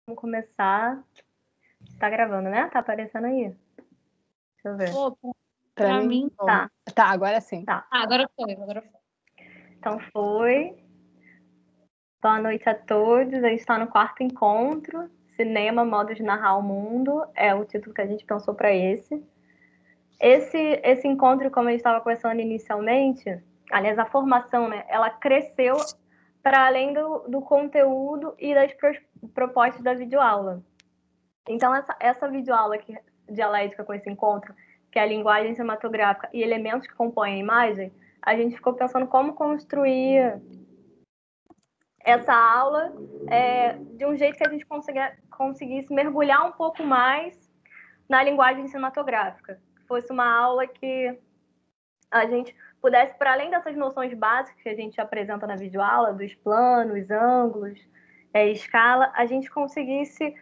Vamos começar. Tá gravando, né? Tá aparecendo aí. Deixa eu ver. Pra mim, tá. Tá, agora sim. Tá. Agora foi. Então foi. Boa noite a todos. A gente está no quarto encontro. Cinema, modo de narrar o mundo. É o título que a gente pensou para esse. Esse encontro, como a gente estava conversando inicialmente, aliás, a formação, né? Ela cresceu para além do conteúdo e das propostas da videoaula. Então, essa videoaula aqui, dialética com esse encontro, que é a linguagem cinematográfica e elementos que compõem a imagem, a gente ficou pensando como construir essa aula de um jeito que a gente conseguisse mergulhar um pouco mais na linguagem cinematográfica. Fosse uma aula que a gente pudesse, para além dessas noções básicas que a gente apresenta na videoaula, dos planos, ângulos, escala, a gente conseguisse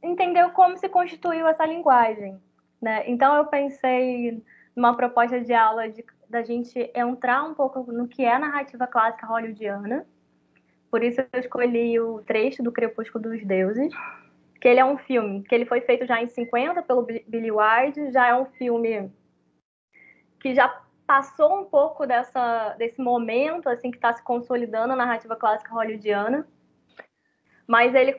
entender como se constituiu essa linguagem, né? Então eu pensei numa proposta de aula da gente entrar um pouco no que é a narrativa clássica hollywoodiana. Por isso eu escolhi o trecho do Crepúsculo dos Deuses, que ele é um filme que ele foi feito já em 50 pelo Billy Wilde, já é um filme que já passou um pouco desse momento assim que está se consolidando a narrativa clássica hollywoodiana, mas ele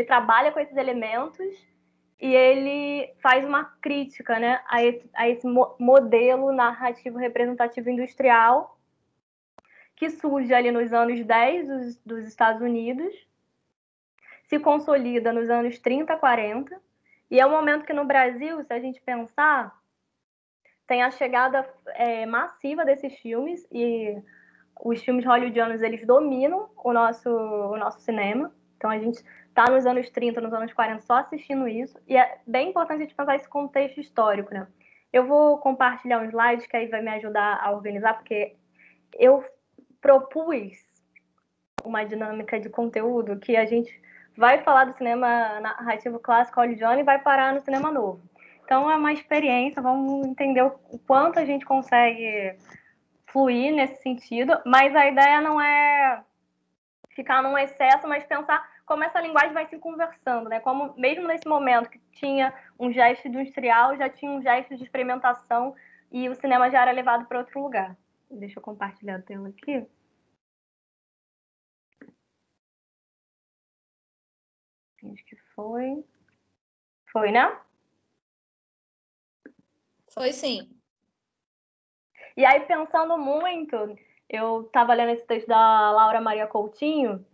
trabalha com esses elementos e ele faz uma crítica, né, a esse modelo narrativo representativo industrial que surge ali nos anos 10 dos Estados Unidos, se consolida nos anos 30, 40, e é um momento que no Brasil, se a gente pensar, tem a chegada massiva desses filmes, e os filmes hollywoodianos, eles dominam o nosso cinema. Então a gente está nos anos 30, nos anos 40 só assistindo isso, e é bem importante a gente pensar esse contexto histórico, né? Eu vou compartilhar um slide que aí vai me ajudar a organizar, porque eu propus uma dinâmica de conteúdo que a gente vai falar do cinema narrativo clássico hollywoodiano e vai parar no cinema novo. Então é uma experiência, vamos entender o quanto a gente consegue fluir nesse sentido, mas a ideia não é ficar num excesso, mas pensar como essa linguagem vai se conversando, né? Como mesmo nesse momento que tinha um gesto industrial, já tinha um gesto de experimentação e o cinema já era levado para outro lugar. Deixa eu compartilhar a tela aqui. Acho que foi. Foi, né? Foi sim. E aí, pensando muito, eu estava lendo esse texto da Laura Maria Coutinho,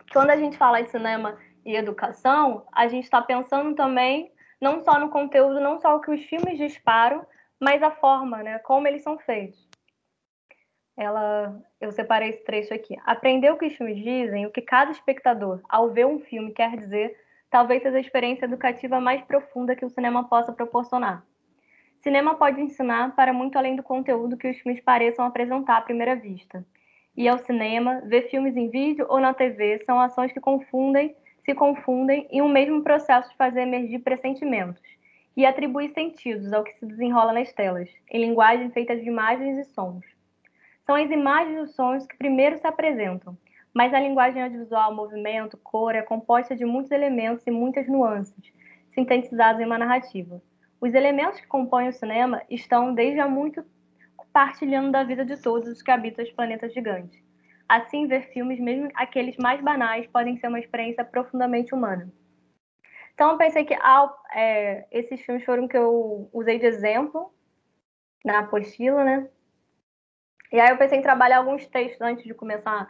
que quando a gente fala de cinema e educação, a gente está pensando também não só no conteúdo, não só o que os filmes disparam, mas a forma, né? Como eles são feitos. Eu separei esse trecho aqui. Aprender o que os filmes dizem, o que cada espectador, ao ver um filme, quer dizer, talvez seja a experiência educativa mais profunda que o cinema possa proporcionar. Cinema pode ensinar para muito além do conteúdo que os filmes pareçam apresentar à primeira vista. Ir ao cinema, ver filmes em vídeo ou na TV são ações que se confundem em um mesmo processo de fazer emergir pressentimentos e atribuir sentidos ao que se desenrola nas telas, em linguagem feita de imagens e sons. São as imagens e os sons que primeiro se apresentam, mas a linguagem audiovisual, movimento, cor é composta de muitos elementos e muitas nuances, sintetizados em uma narrativa. Os elementos que compõem o cinema estão, desde há muito, partilhando da vida de todos os que habitam os planetas gigantes. Assim, ver filmes, mesmo aqueles mais banais, podem ser uma experiência profundamente humana. Então, eu pensei que esses filmes foram que eu usei de exemplo na apostila, né? E aí eu pensei em trabalhar alguns textos antes de começar,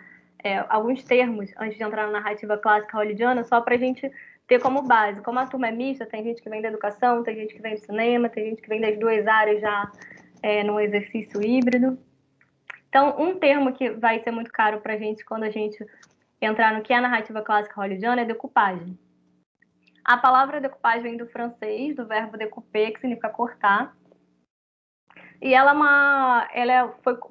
alguns termos antes de entrar na narrativa clássica hollywoodiana, só para a gente ter como base. Como a turma é mista, tem gente que vem da educação, tem gente que vem do cinema, tem gente que vem das duas áreas já num exercício híbrido. Então, um termo que vai ser muito caro para a gente quando a gente entrar no que é a narrativa clássica hollywoodiana é decoupagem. A palavra decoupagem vem do francês, do verbo découper, que significa cortar. E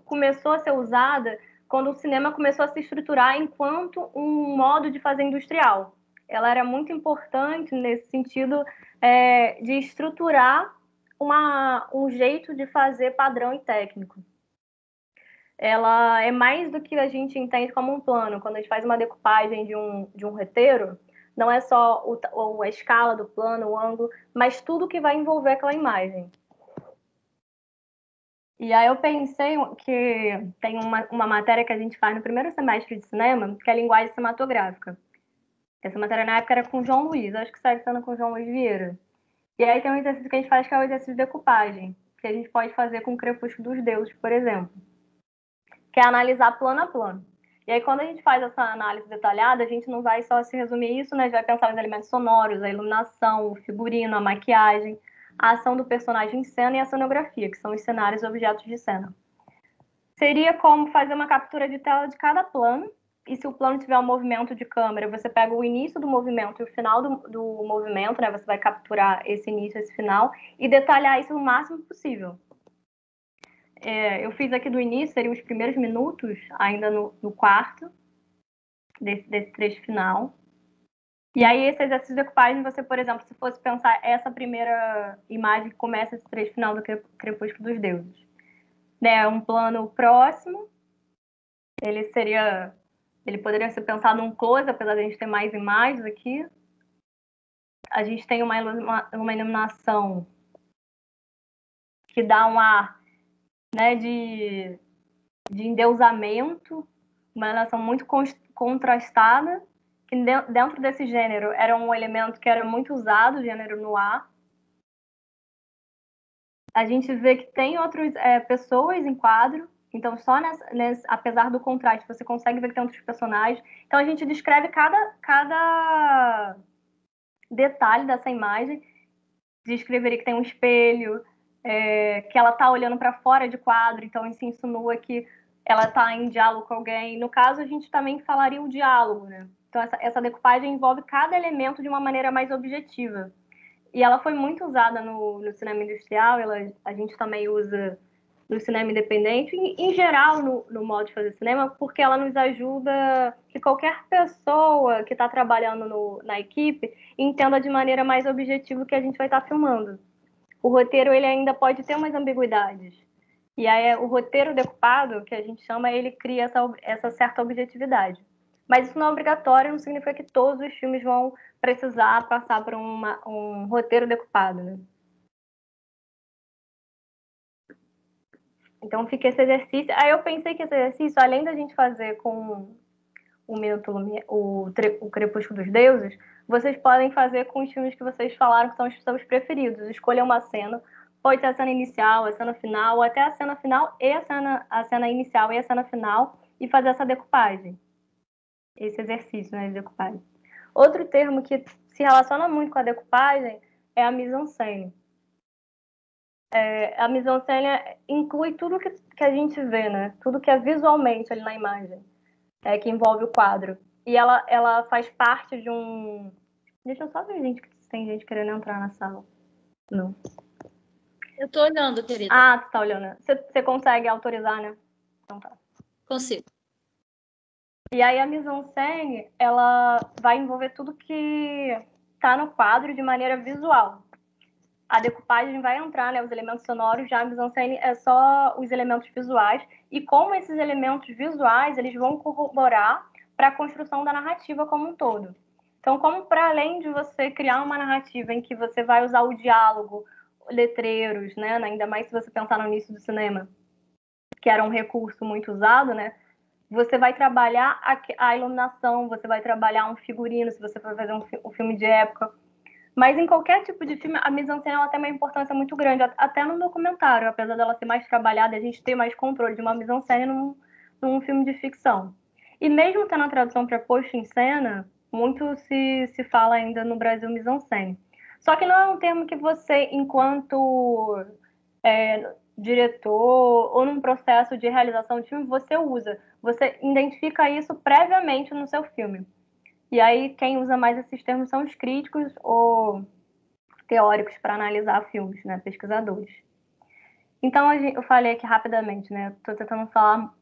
começou a ser usada quando o cinema começou a se estruturar enquanto um modo de fazer industrial. Ela era muito importante nesse sentido de estruturar um jeito de fazer padrão e técnico. ela é mais do que a gente entende como um plano. Quando a gente faz uma decupagem de um roteiro, não é só a escala do plano, o ângulo, mas tudo que vai envolver aquela imagem. E aí eu pensei que tem uma matéria que a gente faz no primeiro semestre de cinema, que é a linguagem cinematográfica. Essa matéria na época era com o João Luiz, acho que segue sendo com o João Luiz Vieira. E aí tem um exercício que a gente faz que é o exercício de decupagem, que a gente pode fazer com o Crepúsculo dos Deuses, por exemplo, que é analisar plano a plano. E aí quando a gente faz essa análise detalhada, a gente não vai só se resumir isso, né? A gente vai pensar nos elementos sonoros, a iluminação, o figurino, a maquiagem, a ação do personagem em cena e a cenografia, que são os cenários e objetos de cena. Seria como fazer uma captura de tela de cada plano, e se o plano tiver um movimento de câmera, você pega o início do movimento e o final do movimento, né? Você vai capturar esse início e esse final, e detalhar isso o máximo possível. Eu fiz aqui do início, seriam os primeiros minutos, ainda no quarto, desse trecho final. E aí, esse exercício de decupagem, você, por exemplo, se fosse pensar essa primeira imagem que começa esse trecho final do Crepúsculo dos Deuses, né? Um plano próximo, ele poderia ser pensado num close, apesar de a gente ter mais imagens aqui. A gente tem uma iluminação que dá um ar, né, de endeusamento, uma iluminação muito contrastada, que dentro desse gênero era um elemento que era muito usado, o gênero noir. A gente vê que tem outras pessoas em quadro, então só apesar do contraste, você consegue ver que tem outros personagens. Então a gente descreve cada detalhe dessa imagem, descreveria que tem um espelho, que ela está olhando para fora de quadro, então isso insinua que ela está em diálogo com alguém. No caso, a gente também falaria o diálogo, né? Então essa decupagem envolve cada elemento de uma maneira mais objetiva. E ela foi muito usada no cinema industrial, a gente também usa no cinema independente, em geral no modo de fazer cinema, porque ela nos ajuda que qualquer pessoa que está trabalhando na equipe entenda de maneira mais objetiva o que a gente vai estar filmando. O roteiro ele ainda pode ter umas ambiguidades. E aí o roteiro decupado, que a gente chama, ele cria essa certa objetividade. Mas isso não é obrigatório, não significa que todos os filmes vão precisar passar por um roteiro decupado, né? Então fica esse exercício. Aí eu pensei que esse exercício, além da gente fazer com o Crepúsculo dos Deuses, vocês podem fazer com os filmes que vocês falaram que são os seus preferidos. Escolher uma cena, pode ser a cena inicial, a cena final, ou até a cena final e a cena inicial e a cena final, e fazer essa decupagem. Esse exercício, né, de decupagem. Outro termo que se relaciona muito com a decupagem é a mise-en-scène. A mise-en-scène inclui tudo que a gente vê, né? Tudo que é visualmente ali na imagem, que envolve o quadro. E ela faz parte de um... Deixa eu só ver, gente, se tem gente querendo entrar na sala. Não. Eu tô olhando, querida. Ah, tu tá olhando. Você consegue autorizar, né? Então tá. Consigo. E aí a mise-en-scène, ela vai envolver tudo que tá no quadro de maneira visual. A decupagem vai entrar, né, os elementos sonoros, já a mise-en-scène é só os elementos visuais, e como esses elementos visuais, eles vão corroborar para a construção da narrativa como um todo. Então, como para além de você criar uma narrativa em que você vai usar o diálogo, letreiros, né, ainda mais se você pensar no início do cinema, que era um recurso muito usado, né, você vai trabalhar a iluminação, você vai trabalhar um figurino, se você for fazer um filme de época. Mas em qualquer tipo de filme, a mise-en-scène ela tem uma importância muito grande, até no documentário, apesar dela ser mais trabalhada, a gente ter mais controle de uma mise-en-scène num filme de ficção. E mesmo tendo a tradução para posto em cena, muito se fala ainda no Brasil mise-en-scène. Só que não é um termo que você, enquanto diretor ou num processo de realização de filme, você usa. Você identifica isso previamente no seu filme. E aí, quem usa mais esses termos são os críticos ou teóricos para analisar filmes, né? Pesquisadores. Então, eu falei aqui rapidamente, né? Estou tentando falar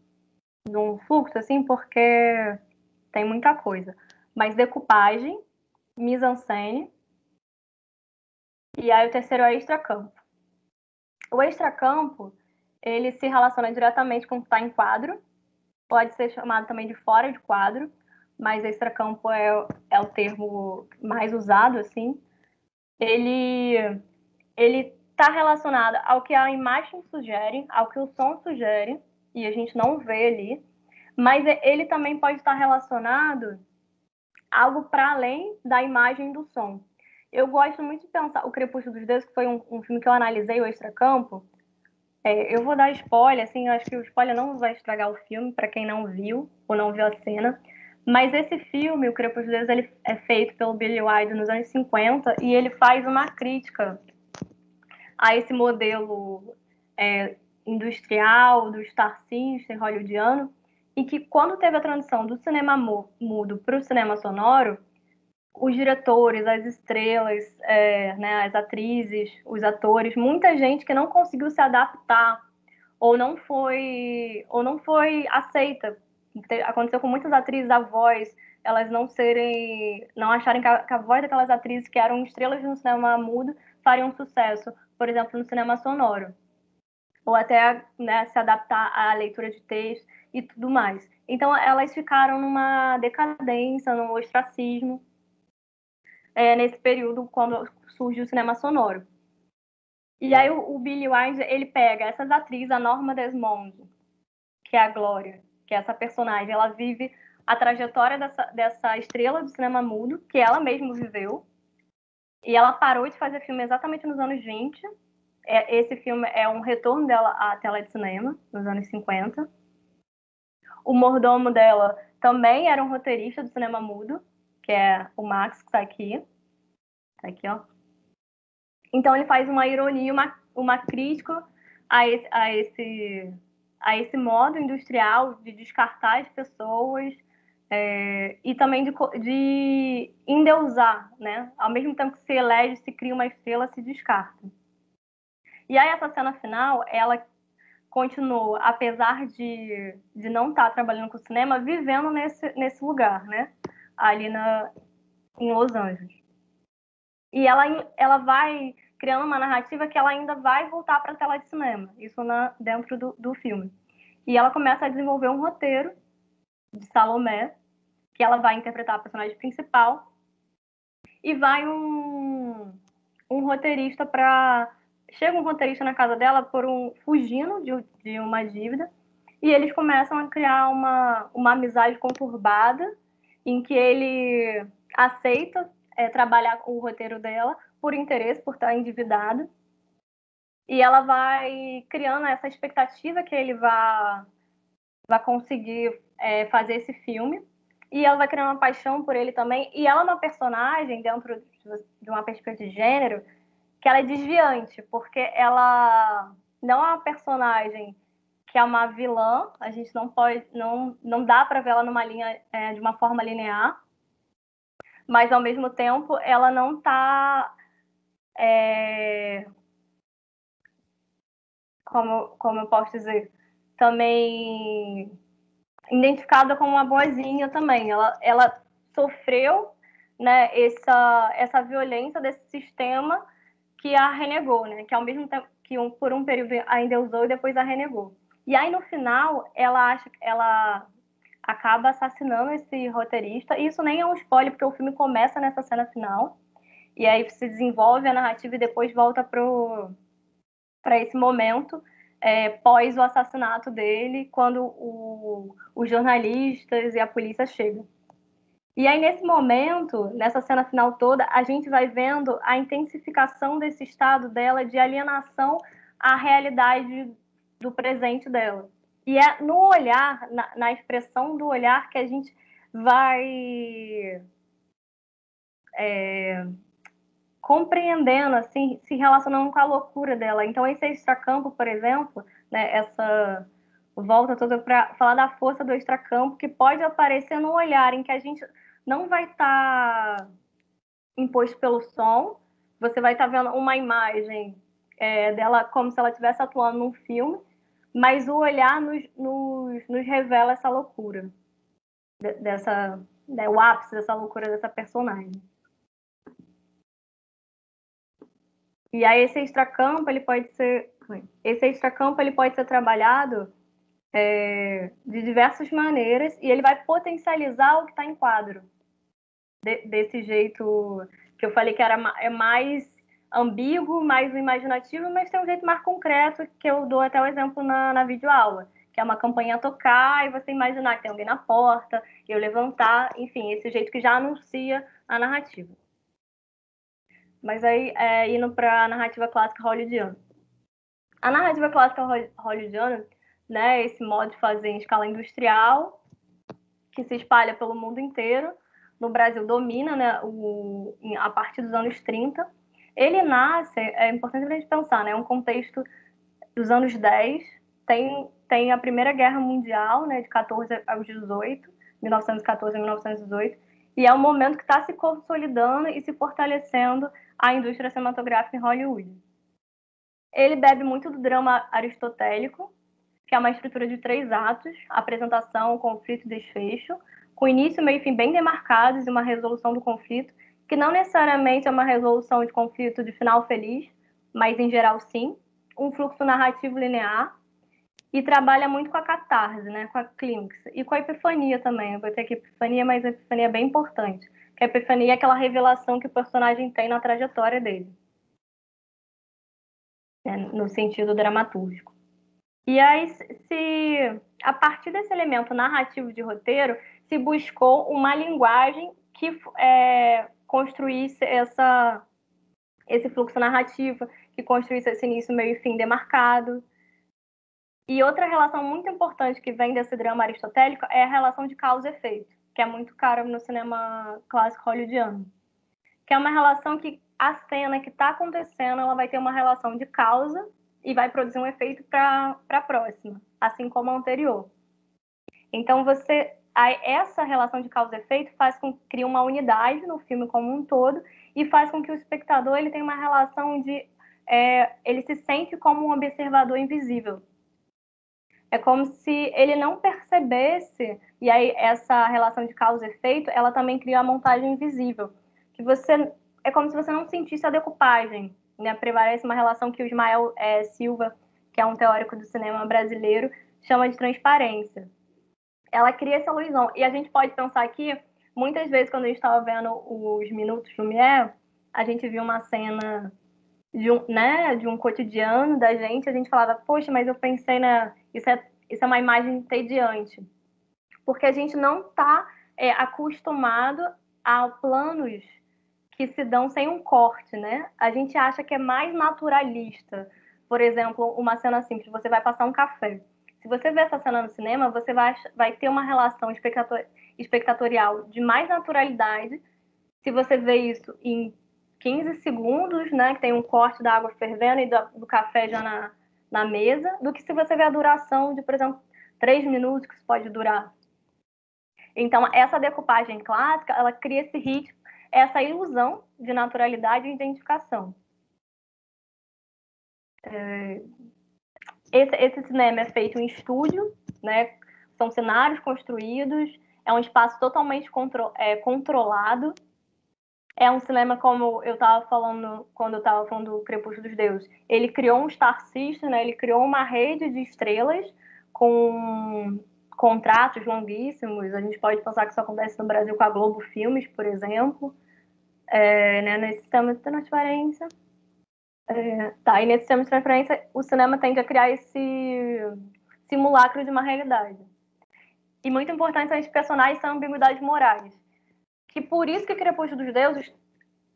de um fluxo, assim, porque tem muita coisa. Mas decupagem, mise-en-scène, e aí o terceiro é extracampo. O extracampo, ele se relaciona diretamente com o que está em quadro, pode ser chamado também de fora de quadro, mas extracampo é o termo mais usado, assim. Ele está relacionado ao que a imagem sugere, ao que o som sugere, e a gente não vê ali, mas ele também pode estar relacionado a algo para além da imagem do som. Eu gosto muito de pensar o Crepúsculo dos Deuses, que foi um filme que eu analisei, o Extracampo. Eu vou dar spoiler, assim, eu acho que o spoiler não vai estragar o filme para quem não viu ou não viu a cena. Mas esse filme, o Crepúsculo dos Deuses, ele é feito pelo Billy Wilder nos anos 50 e ele faz uma crítica a esse modelo industrial, do Star System hollywoodiano, e que quando teve a transição do cinema mudo para o cinema sonoro, os diretores, as estrelas, né, as atrizes, os atores, muita gente que não conseguiu se adaptar ou não foi aceita. Aconteceu com muitas atrizes, a voz, elas não acharem que a voz daquelas atrizes que eram estrelas no cinema mudo fariam sucesso, por exemplo, no cinema sonoro, ou até, né, se adaptar à leitura de texto e tudo mais. Então, elas ficaram numa decadência, num ostracismo, nesse período, quando surge o cinema sonoro. E aí o Billy Wilder, ele pega essas atrizes, a Norma Desmond, que é a Glória, que é essa personagem, ela vive a trajetória dessa estrela do cinema mudo, que ela mesma viveu, e ela parou de fazer filme exatamente nos anos 20. Esse filme é um retorno dela à tela de cinema, nos anos 50. O mordomo dela também era um roteirista do cinema mudo, que é o Max, que está aqui. Tá aqui, ó. Então ele faz uma ironia, uma crítica a esse modo industrial de descartar as pessoas e também de endeusar, né? Ao mesmo tempo que se elege, se cria uma estrela, se descarta. E aí essa cena final, ela continua, apesar de não estar trabalhando com cinema, vivendo nesse lugar, né? Ali em Los Angeles. E ela vai criando uma narrativa que ela ainda vai voltar para a tela de cinema, isso dentro do filme. E ela começa a desenvolver um roteiro de Salomé, que ela vai interpretar a personagem principal, e vai um roteirista para... Chega um roteirista na casa dela fugindo de uma dívida, e eles começam a criar uma amizade conturbada, em que ele aceita trabalhar com o roteiro dela por interesse, por estar endividado. E ela vai criando essa expectativa que ele vai conseguir fazer esse filme. E ela vai criando uma paixão por ele também. E ela é uma personagem, dentro de uma perspectiva de gênero, que ela é desviante, porque ela não é uma personagem que é uma vilã, a gente não dá para ver ela numa linha de uma forma linear, mas ao mesmo tempo ela não está como eu posso dizer, também identificada como uma boazinha também. Ela sofreu, né, essa violência desse sistema que a renegou, né, que ao mesmo tempo que por um período ainda usou e depois a renegou. E aí no final ela acaba assassinando esse roteirista. E isso nem é um spoiler, porque o filme começa nessa cena final. E aí se desenvolve a narrativa e depois volta para esse momento pós o assassinato dele, quando os jornalistas e a polícia chegam. E aí, nesse momento, nessa cena final toda, a gente vai vendo a intensificação desse estado dela de alienação à realidade do presente dela. E é no olhar, na expressão do olhar, que a gente vai compreendendo, assim, se relacionando com a loucura dela. Então, esse extracampo, por exemplo, né, essa volta toda para falar da força do extracampo, que pode aparecer no olhar, em que a gente não vai estar imposto pelo som, você vai estar vendo uma imagem dela como se ela estivesse atuando num filme, mas o olhar nos revela essa loucura, o ápice dessa loucura dessa personagem. E aí esse extracampo ele pode ser trabalhado de diversas maneiras e ele vai potencializar o que está em quadro desse jeito que eu falei que é mais ambíguo, mais imaginativo, mas tem um jeito mais concreto que eu dou até o exemplo na videoaula, que é uma campainha tocar e você imaginar que tem alguém na porta, eu levantar, enfim, esse jeito que já anuncia a narrativa. Mas aí, indo para a narrativa clássica hollywoodiana. A narrativa clássica hollywoodiana, né, esse modo de fazer em escala industrial, que se espalha pelo mundo inteiro, no Brasil domina, né, a partir dos anos 30. Ele nasce, é importante a gente pensar, né, um contexto dos anos 10, tem a Primeira Guerra Mundial, né, de 14 aos 18, 1914 a 1918, e é um momento que está se consolidando e se fortalecendo a indústria cinematográfica em Hollywood. Ele bebe muito do drama aristotélico, que é uma estrutura de 3 atos, apresentação, conflito e desfecho, com início, meio e fim bem demarcados e uma resolução do conflito, que não necessariamente é uma resolução de conflito de final feliz, mas em geral sim, um fluxo narrativo linear, e trabalha muito com a catarse, né, com a clímax, e com a epifania também. Eu vou ter aqui epifania, mas a epifania é bem importante, que a epifania é aquela revelação que o personagem tem na trajetória dele, né, no sentido dramatúrgico. E aí, a partir desse elemento narrativo de roteiro, se buscou uma linguagem que construísse esse fluxo narrativo, que construísse esse início, meio e fim demarcado. E outra relação muito importante que vem desse drama aristotélico é a relação de causa e efeito, que é muito cara no cinema clássico hollywoodiano. Que é uma relação que a cena que está acontecendo, ela vai ter uma relação de causa e vai produzir um efeito para a próxima, assim como a anterior. Então, essa relação de causa e efeito faz com que crie uma unidade no filme como um todo e faz com que o espectador ele tenha uma relação de... ele se sente como um observador invisível. É como se ele não percebesse, e aí essa relação de causa e efeito, ela também cria a montagem invisível, que é como se você não sentisse a decupagem, né? Prevalece uma relação que o Ismael Silva, que é um teórico do cinema brasileiro, chama de transparência. Ela cria essa ilusão, e a gente pode pensar aqui, muitas vezes quando a gente estava vendo os Minutos Lumière, a gente viu uma cena de um cotidiano da gente, a gente falava, poxa, mas eu pensei, isso é uma imagem entediante. Porque a gente não está acostumado a planos que se dão sem um corte, né? A gente acha que é mais naturalista. Por exemplo, uma cena simples, você vai passar um café. Se você vê essa cena no cinema, você vai ter uma relação espectatorial de mais naturalidade se você vê isso em 15 segundos, né, que tem um corte da água fervendo e do café já na mesa, do que se você vê a duração de, por exemplo, 3 minutos que isso pode durar. Então, essa decupagem clássica, ela cria esse ritmo, essa ilusão de naturalidade e identificação. Esse cinema é feito em estúdio, né, são cenários construídos, é um espaço totalmente controlado. É um cinema, como eu estava falando, quando eu estava falando do Crepúsculo dos Deuses. Ele criou um Star System, né? Ele criou uma rede de estrelas com contratos longuíssimos. A gente pode pensar que isso acontece no Brasil com a Globo Filmes, por exemplo. Né? Nesse sistema de transferência. E nesse sistema de transferência, o cinema tende a criar esse simulacro de uma realidade. E muito importante são esses personagens são ambiguidades morais. Que por isso que Crepúsculo dos Deuses,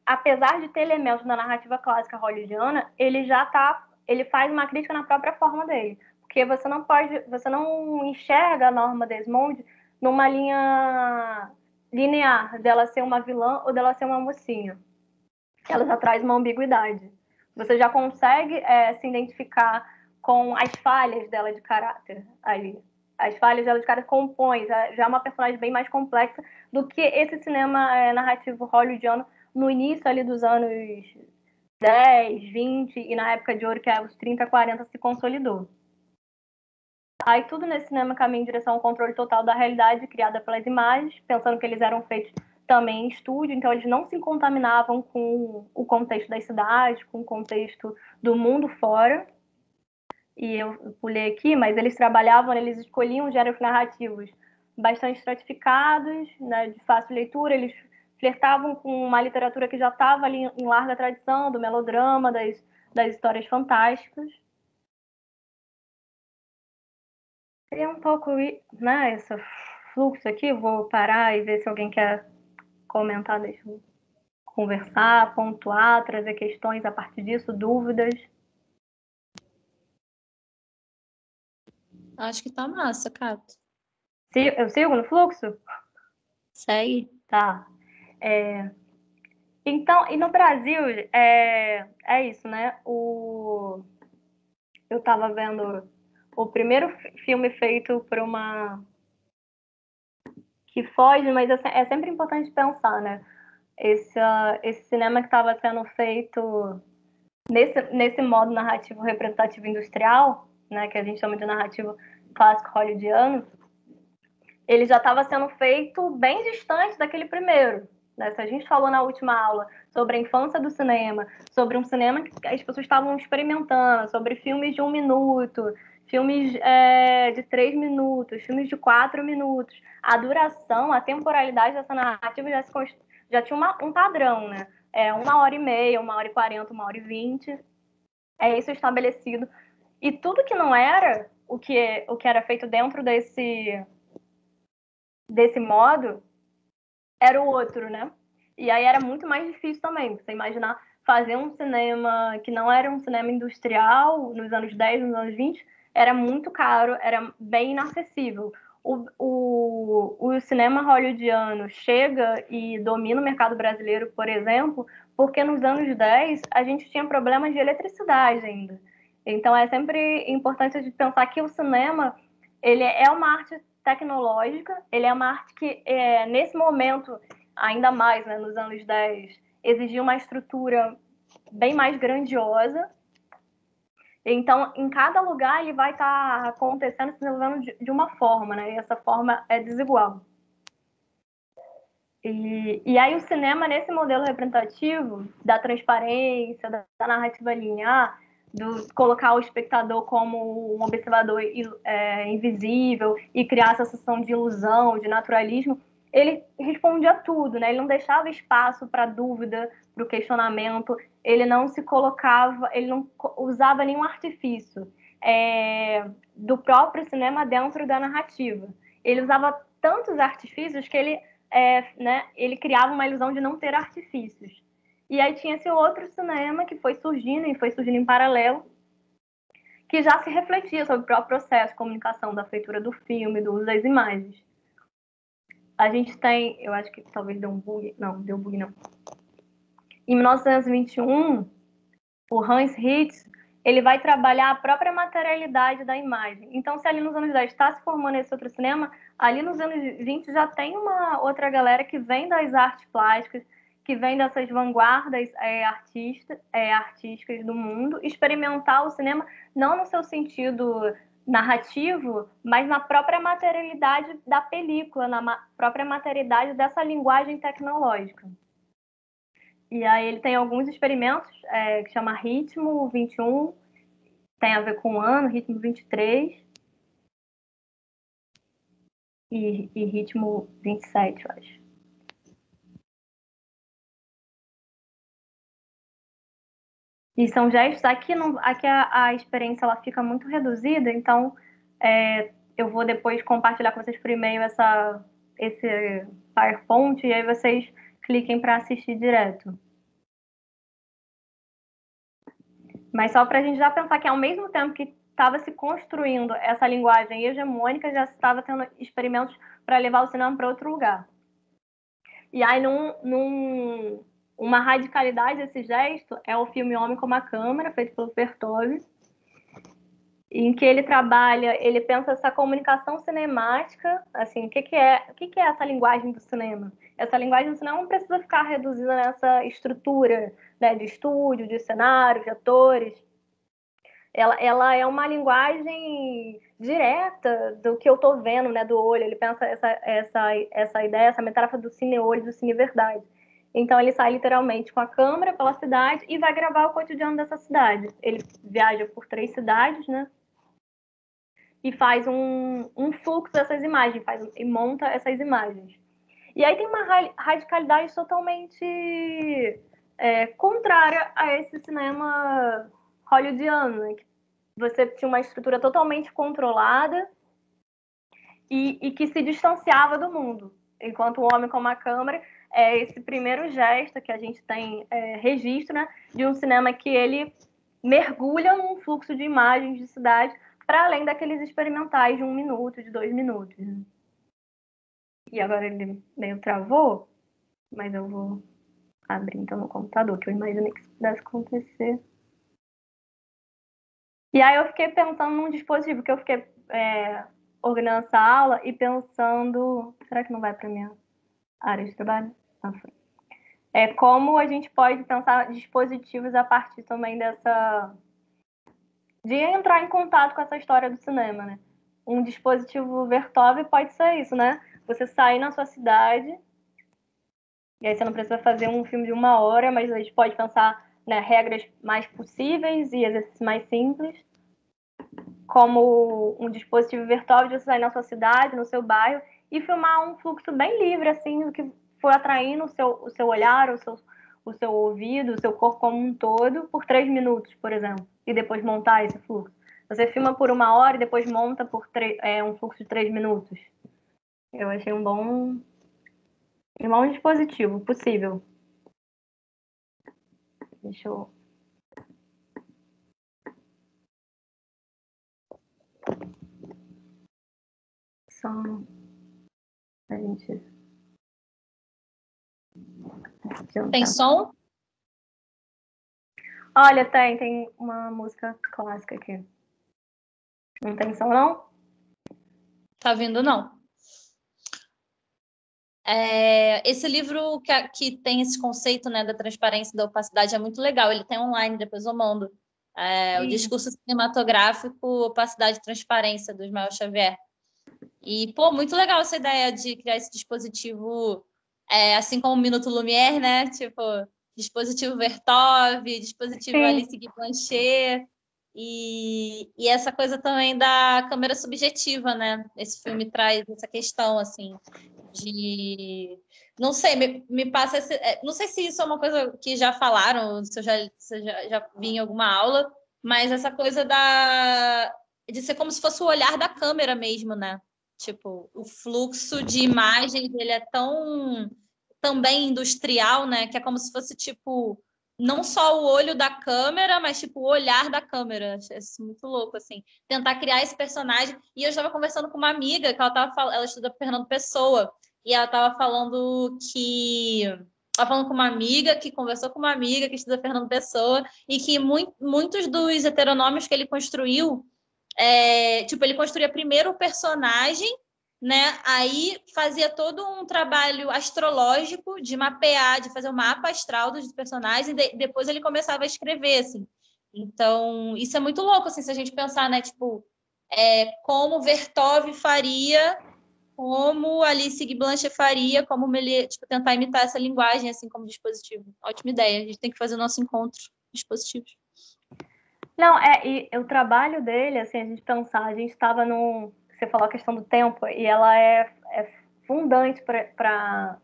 apesar de ter elementos da narrativa clássica hollywoodiana, ele faz uma crítica na própria forma dele. Porque você não enxerga a Norma Desmond numa linha linear dela ser uma vilã ou dela ser uma mocinha. Ela já traz uma ambiguidade. Você já consegue se identificar com as falhas dela de caráter ali. As falhas dela de caráter compõem, já é uma personagem bem mais complexa do que esse cinema narrativo hollywoodiano no início ali dos anos 10, 20 e na época de ouro, que é os 30, 40, se consolidou. Aí tudo nesse cinema caminha em direção ao controle total da realidade criada pelas imagens, pensando que eles eram feitos também em estúdio, então eles não se contaminavam com o contexto das cidades, com o contexto do mundo fora. E eu pulei aqui, mas eles trabalhavam, eles escolhiam gêneros narrativos bastante estratificados, né, de fácil leitura, eles flertavam com uma literatura que já estava ali em larga tradição, do melodrama, das histórias fantásticas. Seria um pouco, né, esse fluxo aqui, vou parar e ver se alguém quer comentar, deixa eu conversar, pontuar, trazer questões a partir disso, dúvidas. Acho que tá massa, Cato. Eu sigo no fluxo? Segue. Tá. Então, e no Brasil, é isso, né? Eu tava vendo o primeiro filme feito por uma... que foge, mas é sempre importante pensar, né? Esse cinema que estava sendo feito nesse modo narrativo representativo industrial, né, que a gente chama de narrativo clássico hollywoodiano, ele já estava sendo feito bem distante daquele primeiro. Né? Se a gente falou na última aula sobre a infância do cinema, sobre um cinema que as pessoas estavam experimentando, sobre filmes de 1 minuto, filmes de 3 minutos, filmes de 4 minutos, a duração, a temporalidade dessa narrativa já tinha um padrão, né? 1h30, 1h40, 1h20. É isso estabelecido. E tudo que não era o que era feito dentro desse modo era o outro, né? E aí era muito mais difícil também. Você imaginar fazer um cinema que não era um cinema industrial nos anos 10, nos anos 20, era muito caro, era bem inacessível. O cinema hollywoodiano chega e domina o mercado brasileiro, por exemplo, porque nos anos 10 a gente tinha problemas de eletricidade ainda. Então é sempre importante a gente pensar que o cinema ele é uma arte tecnológica, ele é uma arte que, nesse momento, ainda mais, né, nos anos 10, exigia uma estrutura bem mais grandiosa. Então, em cada lugar, ele vai estar acontecendo, se desenvolvendo de uma forma, né? E essa forma é desigual. E aí o cinema, nesse modelo representativo, da transparência, da narrativa linear, do colocar o espectador como um observador invisível e criar essa sensação de ilusão, de naturalismo, ele respondia a tudo, né? Ele não deixava espaço para dúvida, para o questionamento, ele não se colocava, ele não usava nenhum artifício do próprio cinema dentro da narrativa. Ele usava tantos artifícios que ele criava uma ilusão de não ter artifícios. E aí tinha esse outro cinema que foi surgindo em paralelo, que já se refletia sobre o próprio processo de comunicação, da feitura do filme, do uso das imagens. A gente tem, eu acho que talvez deu um bug, não, deu bug não. Em 1921, o Hans Ritz, ele vai trabalhar a própria materialidade da imagem. Então, se ali nos anos 10 está se formando esse outro cinema, ali nos anos 20 já tem uma outra galera que vem das artes plásticas, que vem dessas vanguardas artísticas do mundo, experimentar o cinema não no seu sentido narrativo, mas na própria materialidade da película, na própria materialidade dessa linguagem tecnológica. E aí ele tem alguns experimentos que chama Ritmo 21, tem a ver com o ano, Ritmo 23 e Ritmo 27, eu acho. E são gestos, aqui a experiência ela fica muito reduzida, então eu vou depois compartilhar com vocês por e-mail esse PowerPoint e aí vocês cliquem para assistir direto. Mas só para a gente já pensar que ao mesmo tempo que estava se construindo essa linguagem hegemônica, já estava tendo experimentos para levar o cinema para outro lugar. E aí, uma radicalidade desse gesto é o filme Homem com uma Câmera, feito pelo Vertov, em que ele pensa essa comunicação cinemática, assim, o que é essa linguagem do cinema? Essa linguagem do cinema não precisa ficar reduzida nessa estrutura, né, de estúdio, de cenários, de atores. ela é uma linguagem direta do que eu tô vendo, né, do olho. Ele pensa essa ideia, essa metáfora do cine-olho, do cine-verdade. Então ele sai literalmente com a câmera pela cidade e vai gravar o cotidiano dessa cidade. Ele viaja por 3 cidades, né? E faz um fluxo dessas imagens, e monta essas imagens. E aí tem uma radicalidade totalmente contrária a esse cinema hollywoodiano, né? Que você tinha uma estrutura totalmente controlada e que se distanciava do mundo. Enquanto o homem com uma câmera é esse primeiro gesto que a gente tem registro, né, de um cinema que ele mergulha num fluxo de imagens de cidade para além daqueles experimentais de 1 minuto, de 2 minutos. Né? E agora ele meio travou, mas eu vou abrir então no computador, que eu imaginei que isso pudesse acontecer. E aí eu fiquei pensando num dispositivo, que eu fiquei organizando essa aula e pensando... Será que não vai para minha área de trabalho? Não foi. Como a gente pode pensar dispositivos a partir também de entrar em contato com essa história do cinema, né? Um dispositivo Vertov pode ser isso, né? Você sair na sua cidade, e aí você não precisa fazer um filme de 1 hora, mas a gente pode pensar, né, regras mais possíveis e exercícios mais simples, como um dispositivo Vertov de você sair na sua cidade, no seu bairro, e filmar um fluxo bem livre, assim, do que for atraindo o seu olhar, o seu ouvido, o seu corpo como um todo, por 3 minutos, por exemplo, e depois montar esse fluxo. Você filma por 1 hora e depois monta por um fluxo de 3 minutos. Eu achei um bom dispositivo possível. Deixa eu... Só a gente... Tem som? Olha, tem uma música clássica aqui. Não tem som, não? Tá vindo, não. Esse livro que tem esse conceito, né, da transparência e da opacidade é muito legal. Ele tem online, depois eu mando. O discurso cinematográfico, opacidade e transparência, do Ismael Xavier. E, pô, muito legal essa ideia de criar esse dispositivo, assim como o Minuto Lumière, né? Tipo, dispositivo Vertov, dispositivo Alice Guy Blanchet. E essa coisa também da câmera subjetiva, né? Esse filme traz essa questão, assim, de... Não sei, me passa... não sei se isso é uma coisa que já falaram, se eu já vi em alguma aula, mas essa coisa de ser como se fosse o olhar da câmera mesmo, né? Tipo, o fluxo de imagens, ele é tão também industrial, né? Que é como se fosse, tipo, não só o olho da câmera, mas, tipo, o olhar da câmera. Achei isso muito louco, assim. Tentar criar esse personagem. E eu estava conversando com uma amiga, que ela estuda Fernando Pessoa, e ela estava falando que... Estava falando com uma amiga que conversou com uma amiga que estuda Fernando Pessoa, e que muitos dos heteronômios que ele construiu, tipo, ele construía primeiro o personagem, né? Aí fazia todo um trabalho astrológico de mapear, de fazer o mapa astral dos personagens, e depois ele começava a escrever, assim. Então, isso é muito louco, assim, se a gente pensar, né? Tipo, como Vertov faria, como Alice Guy Blanchet faria, como ele, tipo, tentar imitar essa linguagem, assim, como dispositivo. Ótima ideia. A gente tem que fazer o nosso encontro de dispositivos. Não, e o trabalho dele, assim, a gente pensar, a gente estava num... Você falou a questão do tempo, e ela é fundante para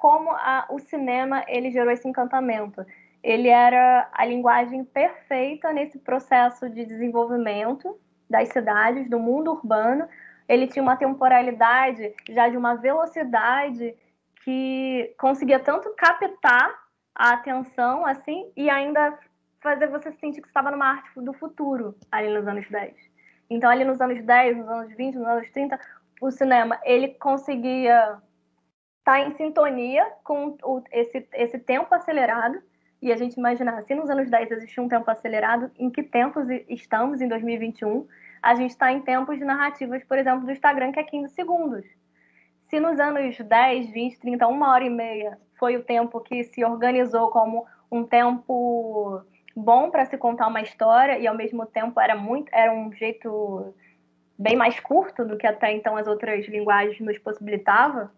como o cinema ele gerou esse encantamento. Ele era a linguagem perfeita nesse processo de desenvolvimento das cidades, do mundo urbano. Ele tinha uma temporalidade já de uma velocidade que conseguia tanto captar a atenção, assim, e ainda fazer você sentir que você estava numa arte do futuro, ali nos anos 10. Então, ali nos anos 10, nos anos 20, nos anos 30, o cinema, ele conseguia estar em sintonia com esse tempo acelerado, e a gente imaginar, se nos anos 10 existia um tempo acelerado, em que tempos estamos em 2021? A gente está em tempos de narrativas, por exemplo, do Instagram, que é 15 segundos. Se nos anos 10, 20, 30, 1 hora e meia foi o tempo que se organizou como um tempo bom para se contar uma história e ao mesmo tempo era um jeito bem mais curto do que até então as outras linguagens nos possibilitava.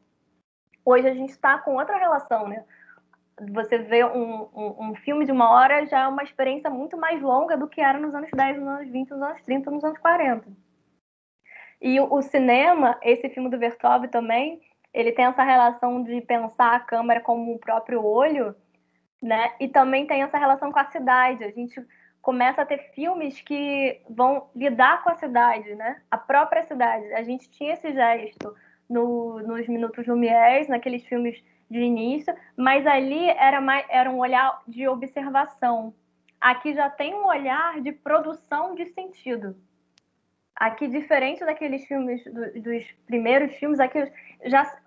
Hoje a gente está com outra relação, né? Você vê um filme de 1 hora já é uma experiência muito mais longa do que era nos anos 10, nos anos 20, nos anos 30, nos anos 40. E o cinema, esse filme do Vertov também, ele tem essa relação de pensar a câmera como o próprio olho, né? E também tem essa relação com a cidade. A gente começa a ter filmes que vão lidar com a cidade, né? A própria cidade. A gente tinha esse gesto nos Minutos Lumière, naqueles filmes de início, mas ali era um olhar de observação. Aqui já tem um olhar de produção de sentido. Aqui, diferente daqueles filmes, dos primeiros filmes, aqui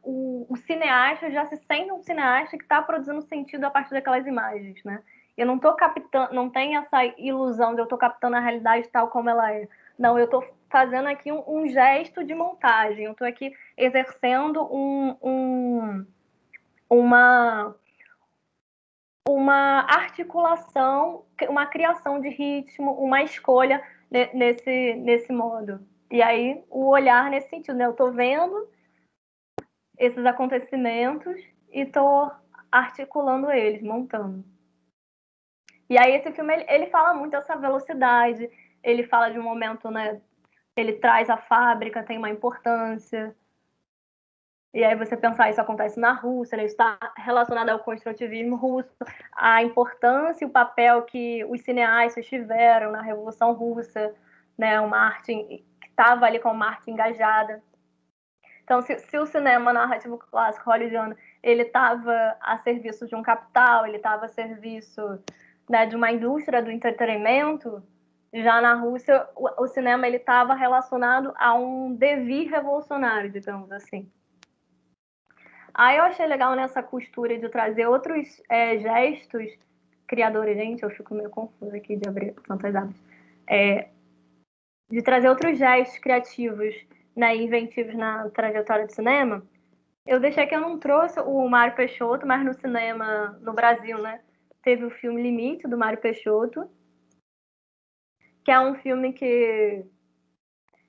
o cineasta já se sente um cineasta que está produzindo sentido a partir daquelas imagens, né? Eu não estou captando, não tem essa ilusão de eu estou captando a realidade tal como ela é. Não, eu estou fazendo aqui um gesto de montagem, eu estou aqui exercendo uma articulação, uma criação de ritmo, uma escolha nesse modo. E aí, o olhar nesse sentido, né? Eu estou vendo esses acontecimentos e estou articulando eles, montando. E aí, esse filme, ele fala muito dessa velocidade, ele fala de um momento, né? Ele traz a fábrica, tem uma importância. E aí você pensar, isso acontece na Rússia, né? Isso está relacionado ao construtivismo russo, a importância e o papel que os cineastas tiveram na Revolução Russa, né? Uma arte que estava ali com uma arte engajada. Então, se o cinema narrativo clássico hollywoodiano, ele estava a serviço de um capital, ele estava a serviço, né, de uma indústria do entretenimento, já na Rússia, o cinema ele estava relacionado a um devir revolucionário, digamos assim. Aí eu achei legal nessa costura de trazer outros gestos criadores, gente, eu fico meio confusa aqui de abrir tantas abas, de trazer outros gestos criativos, né, inventivos na trajetória do cinema. Eu deixei que eu não trouxe o Mário Peixoto, mas no cinema no Brasil, né, teve o filme Limite, do Mário Peixoto, que é um filme que,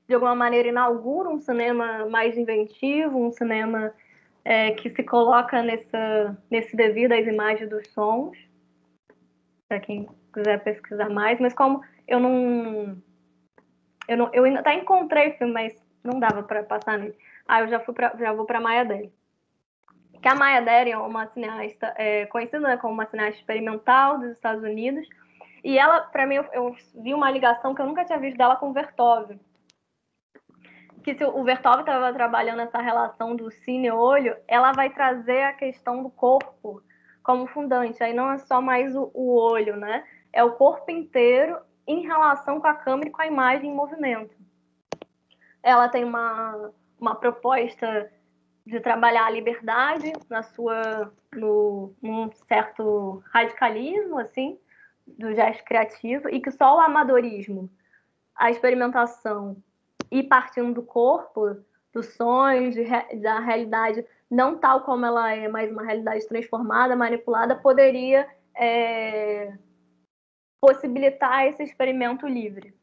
de alguma maneira, inaugura um cinema mais inventivo, um cinema que se coloca nesse devido às imagens dos sons, para quem quiser pesquisar mais, mas como eu ainda até encontrei filme, mas não dava para passar nele. Eu já vou para Maya Deren. Que a Maya Deren é uma cineasta conhecida, né, como uma cineasta experimental dos Estados Unidos, e ela, para mim, eu vi uma ligação que eu nunca tinha visto dela com o Vertov. Que se o Vertov estava trabalhando essa relação do cine-olho, ela vai trazer a questão do corpo como fundante. Aí não é só mais o olho, né? É o corpo inteiro em relação com a câmera e com a imagem em movimento. Ela tem uma proposta de trabalhar a liberdade num certo radicalismo, assim, do gesto criativo, e que só o amadorismo, a experimentação e partindo do corpo, dos sonhos, da realidade não tal como ela é, mas uma realidade transformada, manipulada, poderia possibilitar esse experimento livre.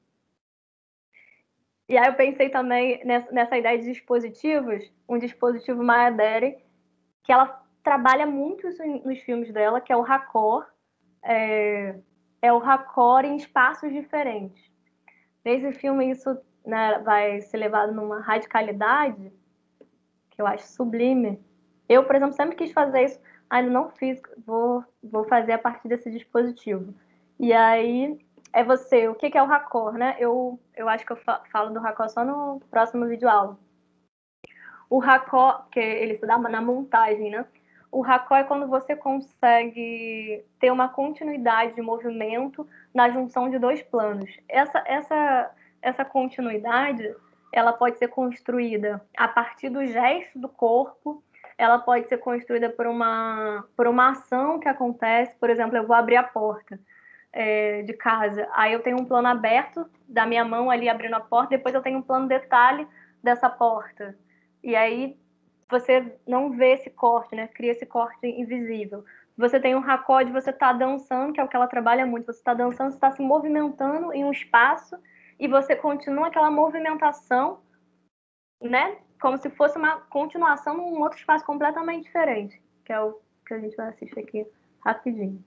E aí eu pensei também nessa ideia de dispositivos, um dispositivo Maya Deren, que ela trabalha muito isso nos filmes dela, que é o raccord, o raccord em espaços diferentes. Nesse filme isso, né, vai ser levado numa radicalidade que eu acho sublime. Eu, por exemplo, sempre quis fazer isso, ainda não fiz, vou fazer a partir desse dispositivo. E aí, o que é o raccord, né? Eu acho que eu falo do raccord só no próximo vídeo aula. O raccord, que ele se dá na montagem, né? O raccord é quando você consegue ter uma continuidade de movimento na junção de dois planos. Essa continuidade, ela pode ser construída a partir do gesto do corpo, ela pode ser construída por uma ação que acontece. Por exemplo, eu vou abrir a porta de casa, aí eu tenho um plano aberto da minha mão ali abrindo a porta, depois eu tenho um plano detalhe dessa porta. E aí você não vê esse corte, né? Cria esse corte invisível. Você tem um raccord, você está dançando, que é o que ela trabalha muito. Você está dançando, você está se movimentando em um espaço e você continua aquela movimentação, né? Como se fosse uma continuação num outro espaço completamente diferente, que é o que a gente vai assistir aqui rapidinho.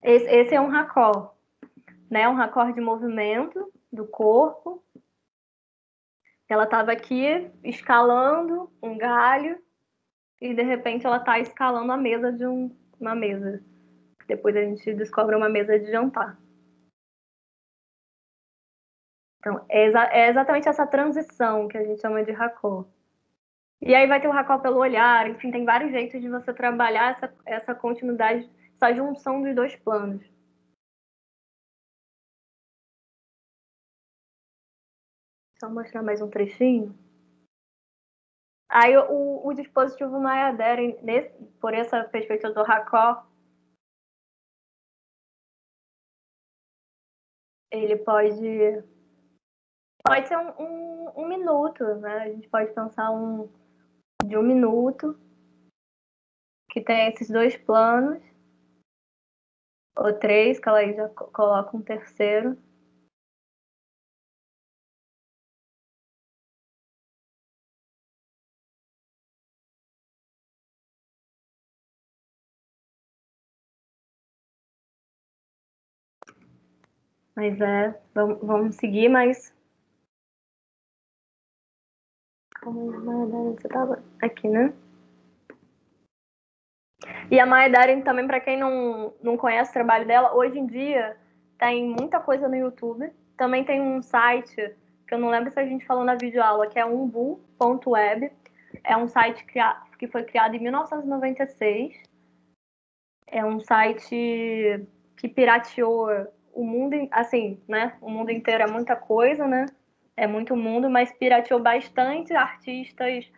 Esse é um raccord, né? Um raccord de movimento do corpo. Ela estava aqui escalando um galho e de repente ela está escalando a mesa de uma mesa. Depois a gente descobre uma mesa de jantar. Então, é exatamente essa transição que a gente chama de raccord. E aí vai ter o raccord pelo olhar, enfim, tem vários jeitos de você trabalhar essa continuidade, essa junção dos dois planos. Só mostrar mais um trechinho. Aí o dispositivo Maya-Deren, por essa perspectiva do raccord, ele pode ser um minuto, né? A gente pode pensar de um minuto, que tem esses dois planos, ou três, que ela aí já coloca um terceiro. Mas vamos seguir, mas... Você tava aqui, né? E a Maya Deren também, para quem não conhece o trabalho dela, hoje em dia tem muita coisa no YouTube. Também tem um site, que eu não lembro se a gente falou na videoaula, que é umbu.web. É um site que foi criado em 1996. É um site que pirateou o mundo, assim, né? O mundo inteiro é muita coisa, né? É muito mundo, mas pirateou bastante artistas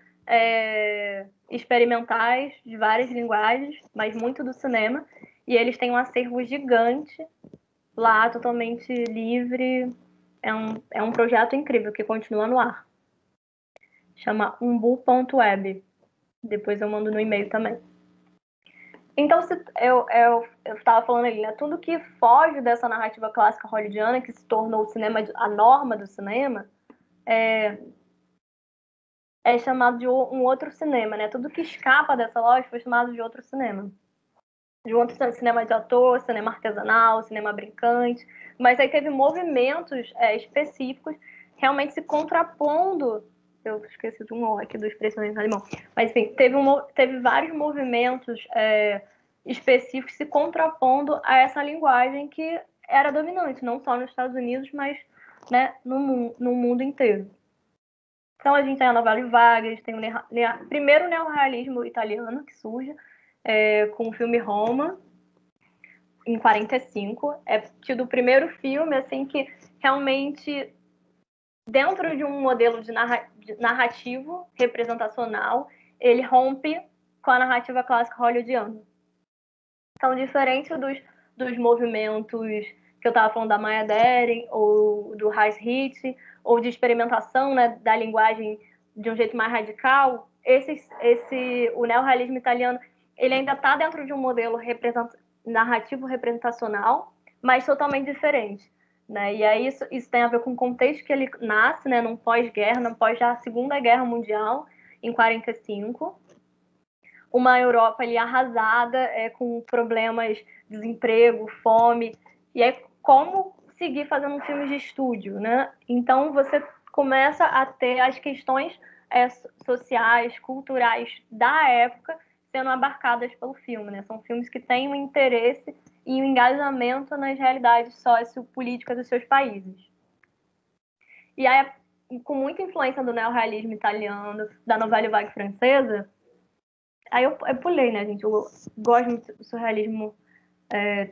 experimentais de várias linguagens, mas muito do cinema. E eles têm um acervo gigante lá, totalmente livre. É um projeto incrível que continua no ar. Chama umbu.web. Depois eu mando no e-mail também. Então, eu estava falando ali, né? Tudo que foge dessa narrativa clássica hollywoodiana, que se tornou o cinema, a norma do cinema, é chamado de um outro cinema, né? Tudo que escapa dessa lógica foi chamado de outro cinema. De um outro cinema de autor, cinema artesanal, cinema brincante. Mas aí teve movimentos específicos realmente se contrapondo. Eu esqueci de um O aqui do expressionismo alemão. Mas, enfim, teve vários movimentos específicos se contrapondo a essa linguagem que era dominante, não só nos Estados Unidos, mas, né, no mundo inteiro. Então, a gente tem a novela Vargas, tem o primeiro neorrealismo italiano que surge com o filme Roma, em 45. É tido o primeiro filme assim que realmente, dentro de um modelo de narrativo representacional, ele rompe com a narrativa clássica hollywoodiana. Então, diferente dos movimentos que eu estava falando da Maya Deren, ou do Heinz Hitch, ou de experimentação, né, da linguagem de um jeito mais radical, o neorrealismo italiano, ele ainda está dentro de um modelo narrativo representacional, mas totalmente diferente. Né? E aí isso tem a ver com o contexto que ele nasce, né, num pós-guerra, pós já Segunda Guerra Mundial, em 45. Uma Europa ali arrasada, com problemas, desemprego, fome. E aí, como seguir fazendo filmes de estúdio, né? Então, você começa a ter as questões sociais, culturais da época sendo abarcadas pelo filme, né? São filmes que têm um interesse e um engajamento nas realidades sociopolíticas dos seus países. E aí, com muita influência do neorrealismo italiano, da novela vague francesa, aí eu pulei, né, gente? Eu gosto muito do surrealismo.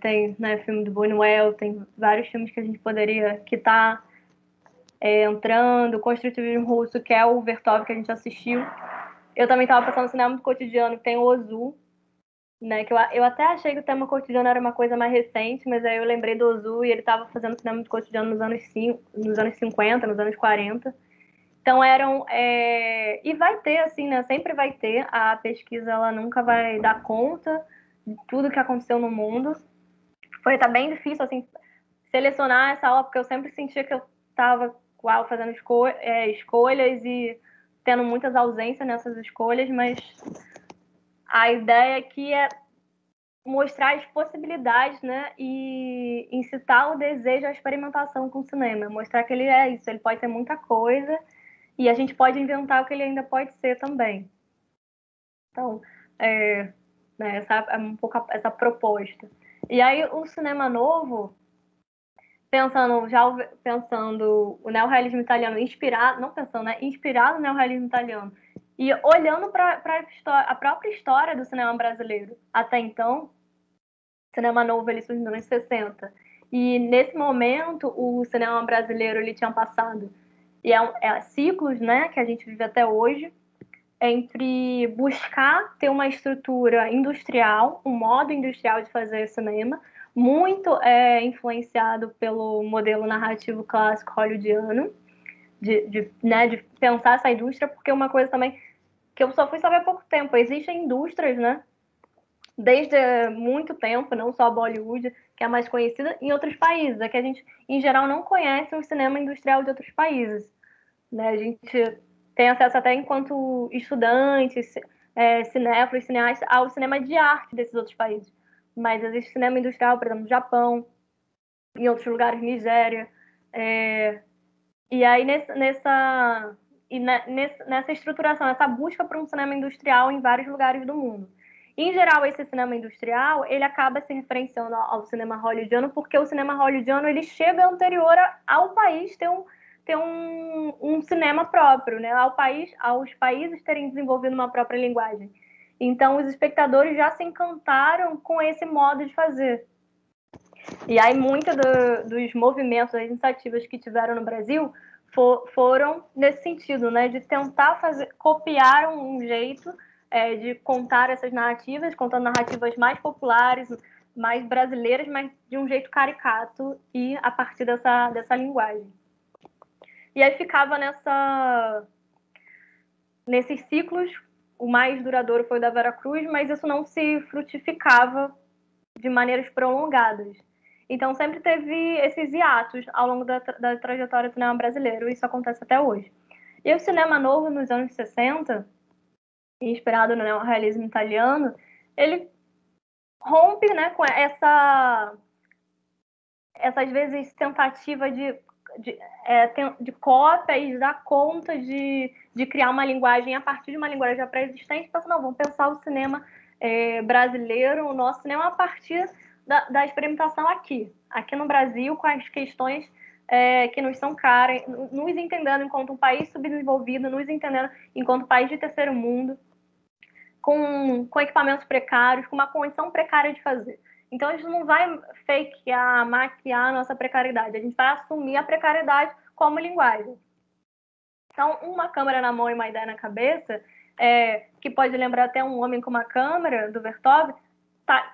Tem, né, filme do Buñuel, tem vários filmes que a gente poderia, que tá entrando, construtivismo russo, que é o Vertov que a gente assistiu. Eu também estava pensando no cinema do cotidiano, que tem o Ozu, né? Que eu até achei que o tema cotidiano era uma coisa mais recente, mas aí eu lembrei do Ozu e ele estava fazendo cinema do cotidiano nos anos 50, nos anos 40. Então e vai ter, assim, né? Sempre vai ter. A pesquisa, ela nunca vai dar conta de tudo que aconteceu no mundo. Foi até bem difícil, assim, selecionar essa aula, porque eu sempre sentia que eu estava fazendo escolhas e tendo muitas ausências nessas escolhas, mas a ideia aqui é mostrar as possibilidades, né, e incitar o desejo à experimentação com o cinema, mostrar que ele é isso, ele pode ser muita coisa e a gente pode inventar o que ele ainda pode ser também. Então, né, essa é um pouco essa proposta. E aí o cinema novo, pensando o neorrealismo italiano inspirado no neorrealismo italiano e olhando para a própria história do cinema brasileiro. Até então, o cinema novo ele surgiu nos anos 60. E nesse momento, o cinema brasileiro ele tinha passado ciclos, né, que a gente vive até hoje, entre buscar ter uma estrutura industrial, um modo industrial de fazer cinema, muito influenciado pelo modelo narrativo clássico hollywoodiano, de pensar essa indústria, porque uma coisa também que eu só fui saber há pouco tempo, existem indústrias, né, desde muito tempo, não só a Bollywood, que é a mais conhecida, em outros países, é que a gente, em geral, não conhece o cinema industrial de outros países, né, a gente tem acesso até enquanto estudantes, cinéfilos, cineastas, ao cinema de arte desses outros países. Mas existe cinema industrial, por exemplo, no Japão, em outros lugares, Nigéria. E aí, nessa estruturação, essa busca por um cinema industrial em vários lugares do mundo. Em geral, esse cinema industrial, ele acaba se referenciando ao cinema hollywoodiano, porque o cinema hollywoodiano, ele chega anterior ao país ter um cinema próprio, né? Aos países terem desenvolvido uma própria linguagem. Então, os espectadores já se encantaram com esse modo de fazer. E aí, muitos dos movimentos, das iniciativas que tiveram no Brasil foram nesse sentido, né? De tentar copiar um jeito de contar essas narrativas, contando narrativas mais populares, mais brasileiras, mas de um jeito caricato e a partir dessa linguagem. E aí ficava nesses ciclos, o mais duradouro foi o da Vera Cruz, mas isso não se frutificava de maneiras prolongadas. Então sempre teve esses hiatos ao longo da trajetória do cinema brasileiro, e isso acontece até hoje. E o cinema novo, nos anos 60, inspirado no neorrealismo italiano, ele rompe, né, com essa às vezes, tentativa de cópia e de dar conta de criar uma linguagem a partir de uma linguagem já pré-existente. Então, não, vamos pensar o cinema brasileiro, o nosso cinema, a partir da experimentação aqui no Brasil, com as questões que nos são caras, nos entendendo enquanto um país subdesenvolvido, nos entendendo enquanto país de terceiro mundo, com equipamentos precários, com uma condição precária de fazer. Então, a gente não vai maquiar a nossa precariedade. A gente vai assumir a precariedade como linguagem. Então, uma câmera na mão e uma ideia na cabeça, que pode lembrar até um homem com uma câmera, do Vertov,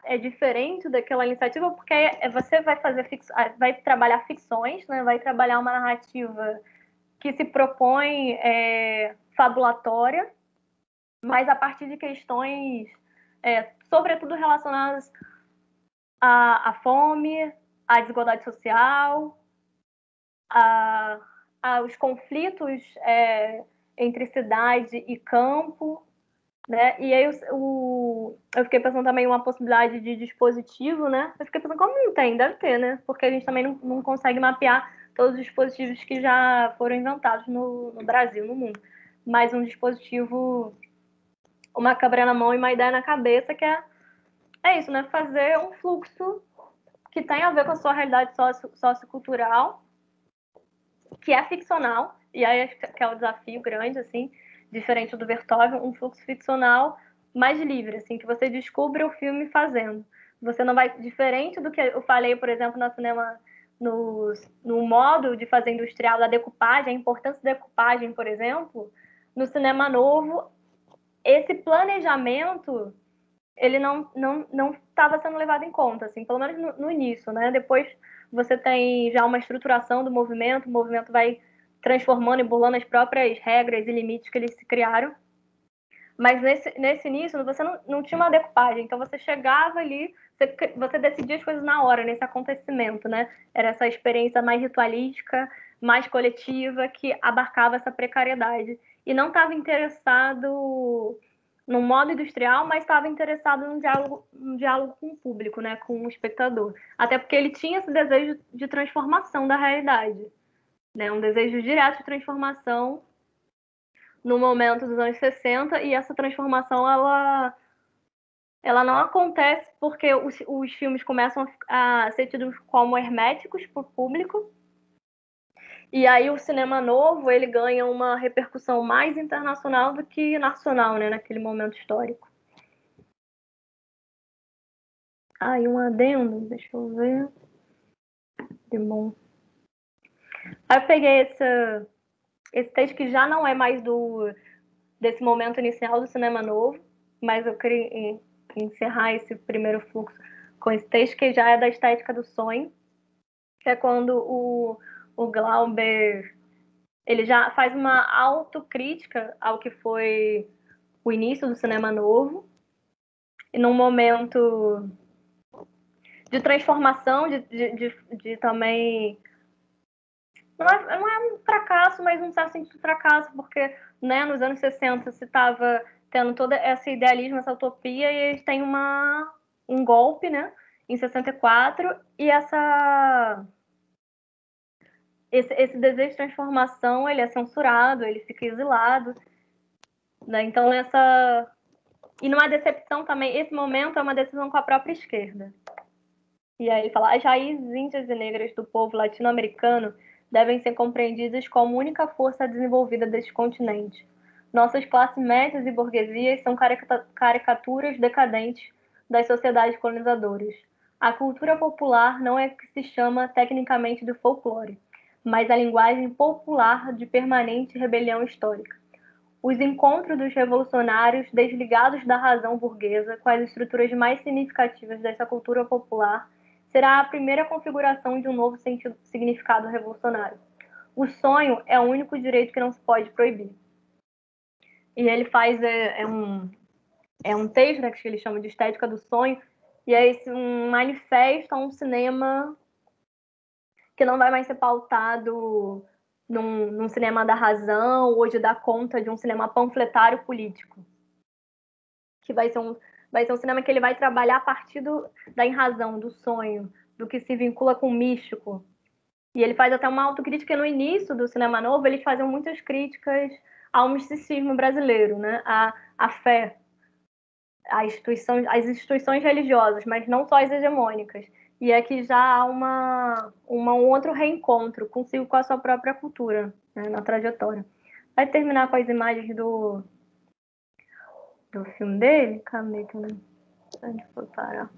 é diferente daquela iniciativa, porque você vai trabalhar ficções, né? Vai trabalhar uma narrativa que se propõe fabulatória, mas a partir de questões, sobretudo relacionadas à fome, à desigualdade social, aos conflitos entre cidade e campo, né? E aí eu fiquei pensando também uma possibilidade de dispositivo, né? Eu fiquei pensando, como não tem? Deve ter, né? Porque a gente também não consegue mapear todos os dispositivos que já foram inventados no Brasil, no mundo. Mas um dispositivo, uma câmera na mão e uma ideia na cabeça, que é isso, né? Fazer um fluxo que tem a ver com a sua realidade sociocultural, que é ficcional, e aí acho que é o desafio grande, assim, diferente do Vertov, um fluxo ficcional mais livre, assim, que você descubra o filme fazendo. Você não vai, diferente do que eu falei, por exemplo, no modo de fazer industrial, da decupagem, a importância da decupagem, por exemplo, no cinema novo, esse planejamento ele não estava sendo levado em conta, assim, pelo menos no início, né? Depois você tem já uma estruturação do movimento, o movimento vai transformando e burlando as próprias regras e limites que eles se criaram. Mas nesse início, você não tinha uma decupagem, então você chegava ali, você decidia as coisas na hora, nesse acontecimento, né? Era essa experiência mais ritualística, mais coletiva, que abarcava essa precariedade. E não estava interessado no modo industrial, mas estava interessado num diálogo com o público, né? Com o espectador. Até porque ele tinha esse desejo de transformação da realidade, né? Um desejo direto de transformação no momento dos anos 60, e essa transformação ela não acontece porque os filmes começam a ser tidos como herméticos para o público, e aí o cinema novo ele ganha uma repercussão mais internacional do que nacional, né, naquele momento histórico. E um adendo, deixa eu ver. De bom. Aí eu peguei esse texto que já não é mais desse momento inicial do cinema novo, mas eu queria encerrar esse primeiro fluxo com esse texto que já é da estética do sonho, que é quando o Glauber ele já faz uma autocrítica ao que foi o início do cinema novo, e num momento de transformação, de também. Não é um fracasso, mas um certo sentido de fracasso, porque né, nos anos 60 se estava tendo todo esse idealismo, essa utopia, e eles têm um golpe, né, em 64, e esse desejo de transformação ele é censurado, ele fica exilado. Né? Então, e numa decepção também, esse momento é uma decisão com a própria esquerda. E aí ele fala, as raízes índias e negras do povo latino-americano devem ser compreendidas como única força desenvolvida deste continente. Nossas classes médias e burguesias são caricaturas decadentes das sociedades colonizadoras. A cultura popular não é o que se chama tecnicamente de folclore, mas a linguagem popular de permanente rebelião histórica. Os encontros dos revolucionários desligados da razão burguesa com as estruturas mais significativas dessa cultura popular será a primeira configuração de um novo significado revolucionário. O sonho é o único direito que não se pode proibir. E ele faz um texto, né, que ele chama de estética do sonho, e é um manifesto a um cinema que não vai mais ser pautado num cinema da razão ou de dar conta de um cinema panfletário político. Que vai ser um cinema que ele vai trabalhar a partir da enrazão, do sonho, do que se vincula com o místico. E ele faz até uma autocrítica no início do cinema novo, eles faziam muitas críticas ao misticismo brasileiro, né? A fé, as instituições religiosas, mas não só as hegemônicas. E aqui já há um outro reencontro consigo com a sua própria cultura, né, na trajetória. Vai terminar com as imagens do filme dele? Cadê que onde foi parar?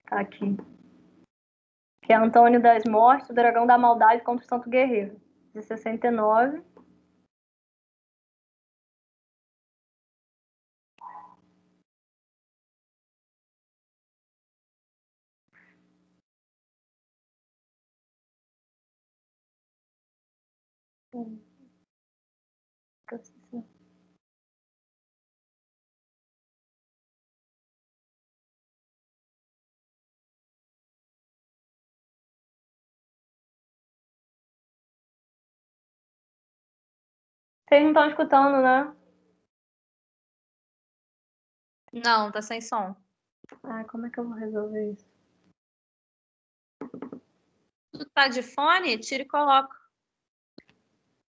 Tá aqui. Que é Antônio das Mortes, o Dragão da Maldade contra o Santo Guerreiro, de 69. Vocês não estão escutando, né? Não, tá sem som. Ai, como é que eu vou resolver isso? Tu tá de fone? Tira e coloca.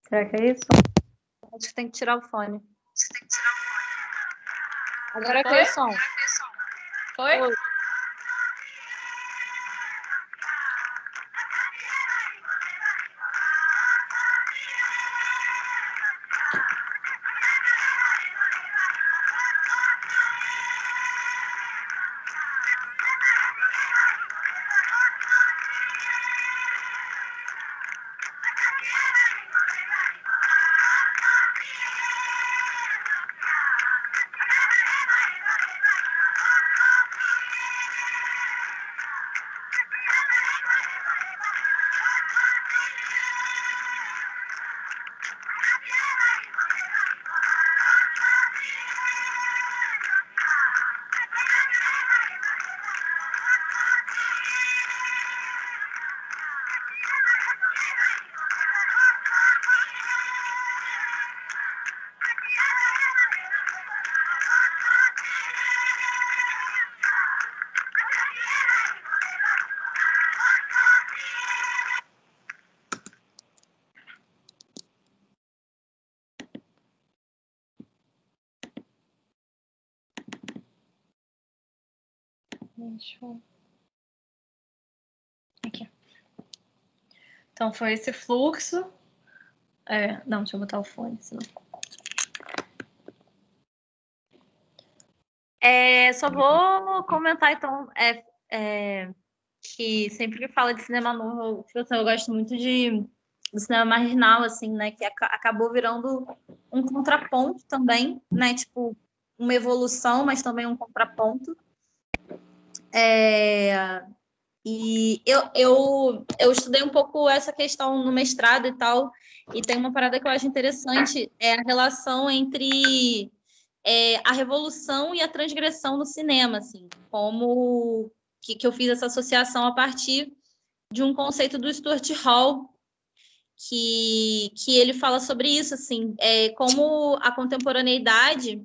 Será que é isso? Acho que tem que tirar o fone. Agora foi o som. Foi? Foi. Deixa eu... Aqui. Então, foi esse fluxo. Não, deixa eu botar o fone, senão... Só vou comentar, então, que sempre que fala de cinema novo, eu gosto muito do cinema marginal, assim, né? Que acabou virando um contraponto também, né? Tipo, uma evolução, mas também um contraponto. E eu estudei um pouco essa questão no mestrado e tal, e tem uma parada que eu acho interessante, é a relação entre a revolução e a transgressão no cinema, assim, como que eu fiz essa associação a partir de um conceito do Stuart Hall, que ele fala sobre isso, assim, como a contemporaneidade,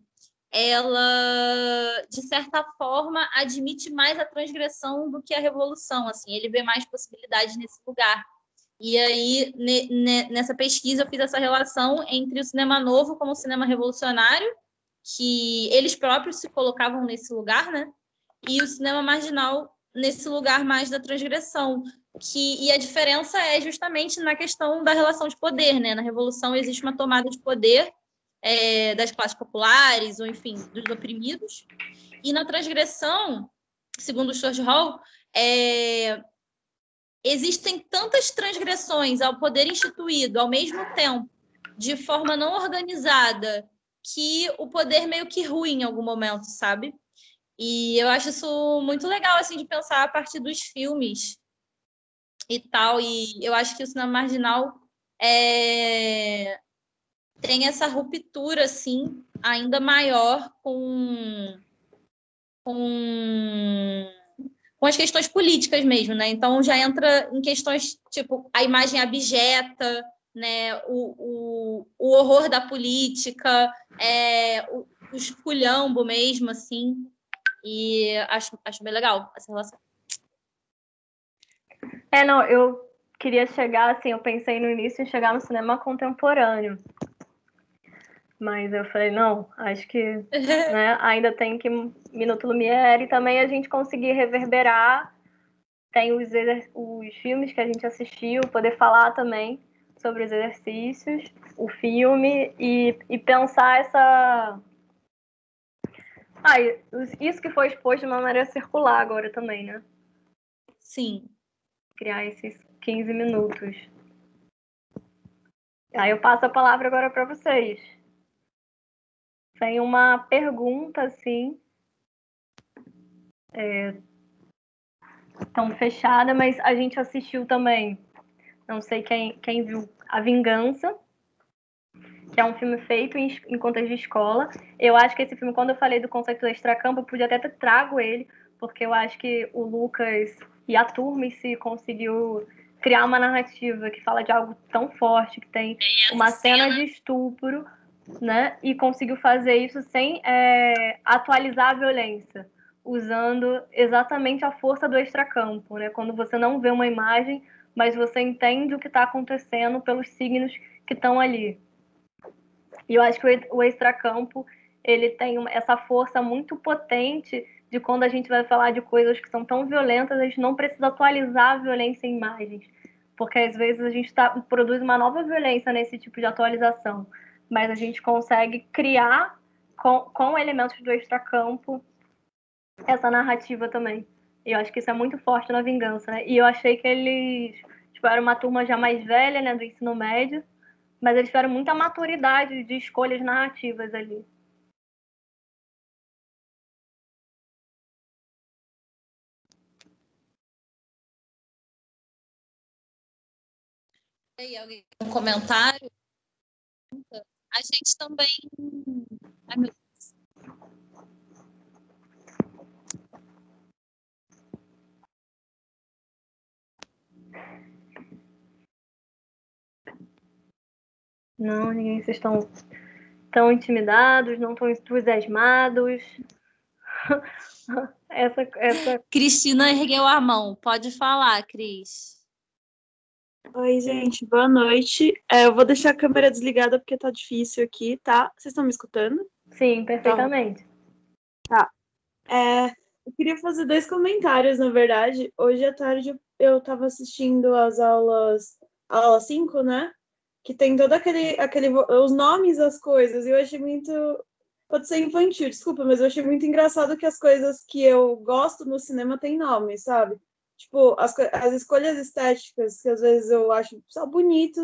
ela, de certa forma, admite mais a transgressão do que a revolução, assim, ele vê mais possibilidades nesse lugar. E aí, nessa pesquisa, eu fiz essa relação entre o cinema novo como o cinema revolucionário, que eles próprios se colocavam nesse lugar, né? E o cinema marginal nesse lugar mais da transgressão. E a diferença é justamente na questão da relação de poder, né? Na Revolução existe uma tomada de poder das classes populares, ou enfim, dos oprimidos. E na transgressão, segundo o Stuart Hall, existem tantas transgressões ao poder instituído ao mesmo tempo, de forma não organizada, que o poder meio que ruim em algum momento, sabe? E eu acho isso muito legal, assim, de pensar a partir dos filmes e tal. E eu acho que o cinema marginal tem essa ruptura, assim, ainda maior com as questões políticas mesmo, né? Então já entra em questões tipo a imagem abjeta, né? O horror da política, o esculhambo mesmo, assim. E acho bem legal essa relação. Não, eu queria chegar, assim, eu pensei no início em chegar no cinema contemporâneo. Mas eu falei, não, acho que né, ainda tem que Minuto Lumière e também a gente conseguir reverberar. Tem os filmes que a gente assistiu, poder falar também sobre os exercícios, o filme e pensar isso que foi exposto de uma maneira circular agora também, né? Sim. Criar esses 15 minutos. Aí eu passo a palavra agora para vocês. Tem uma pergunta, assim, tão fechada, mas a gente assistiu também, não sei quem viu, A Vingança, que é um filme feito em contexto de escola. Eu acho que esse filme, quando eu falei do conceito do extracampo, eu podia até ter trago ele, porque eu acho que o Lucas e a turma em si conseguiu criar uma narrativa que fala de algo tão forte, que tem uma cena de estupro, né? E conseguiu fazer isso sem atualizar a violência, usando exatamente a força do extracampo, né? Quando você não vê uma imagem, mas você entende o que está acontecendo pelos signos que estão ali. E eu acho que o extracampo ele tem essa força muito potente de quando a gente vai falar de coisas que são tão violentas, a gente não precisa atualizar a violência em imagens, porque às vezes a gente produz uma nova violência nesse tipo de atualização, mas a gente consegue criar com elementos do extracampo essa narrativa também. E eu acho que isso é muito forte na Vingança, né? E eu achei que eles eram uma turma já mais velha, né, do ensino médio, mas eles tiveram muita maturidade de escolhas narrativas ali. E aí, alguém tem um comentário? A gente também... Ai, meu Deus. Não, ninguém, vocês estão tão intimidados, não estão entusiasmados. essa... Cristina ergueu a mão. Pode falar, Cris. Oi, gente, boa noite. Eu vou deixar a câmera desligada porque tá difícil aqui, tá? Vocês estão me escutando? Sim, perfeitamente. Tá. Eu queria fazer 2 comentários, na verdade. Hoje à tarde eu estava assistindo as aulas, a aula 5, né? Que tem todo os nomes das coisas, e eu achei muito. Pode ser infantil, desculpa, mas eu achei muito engraçado que as coisas que eu gosto no cinema têm nome, sabe? Tipo, as escolhas estéticas, que às vezes eu acho só bonito,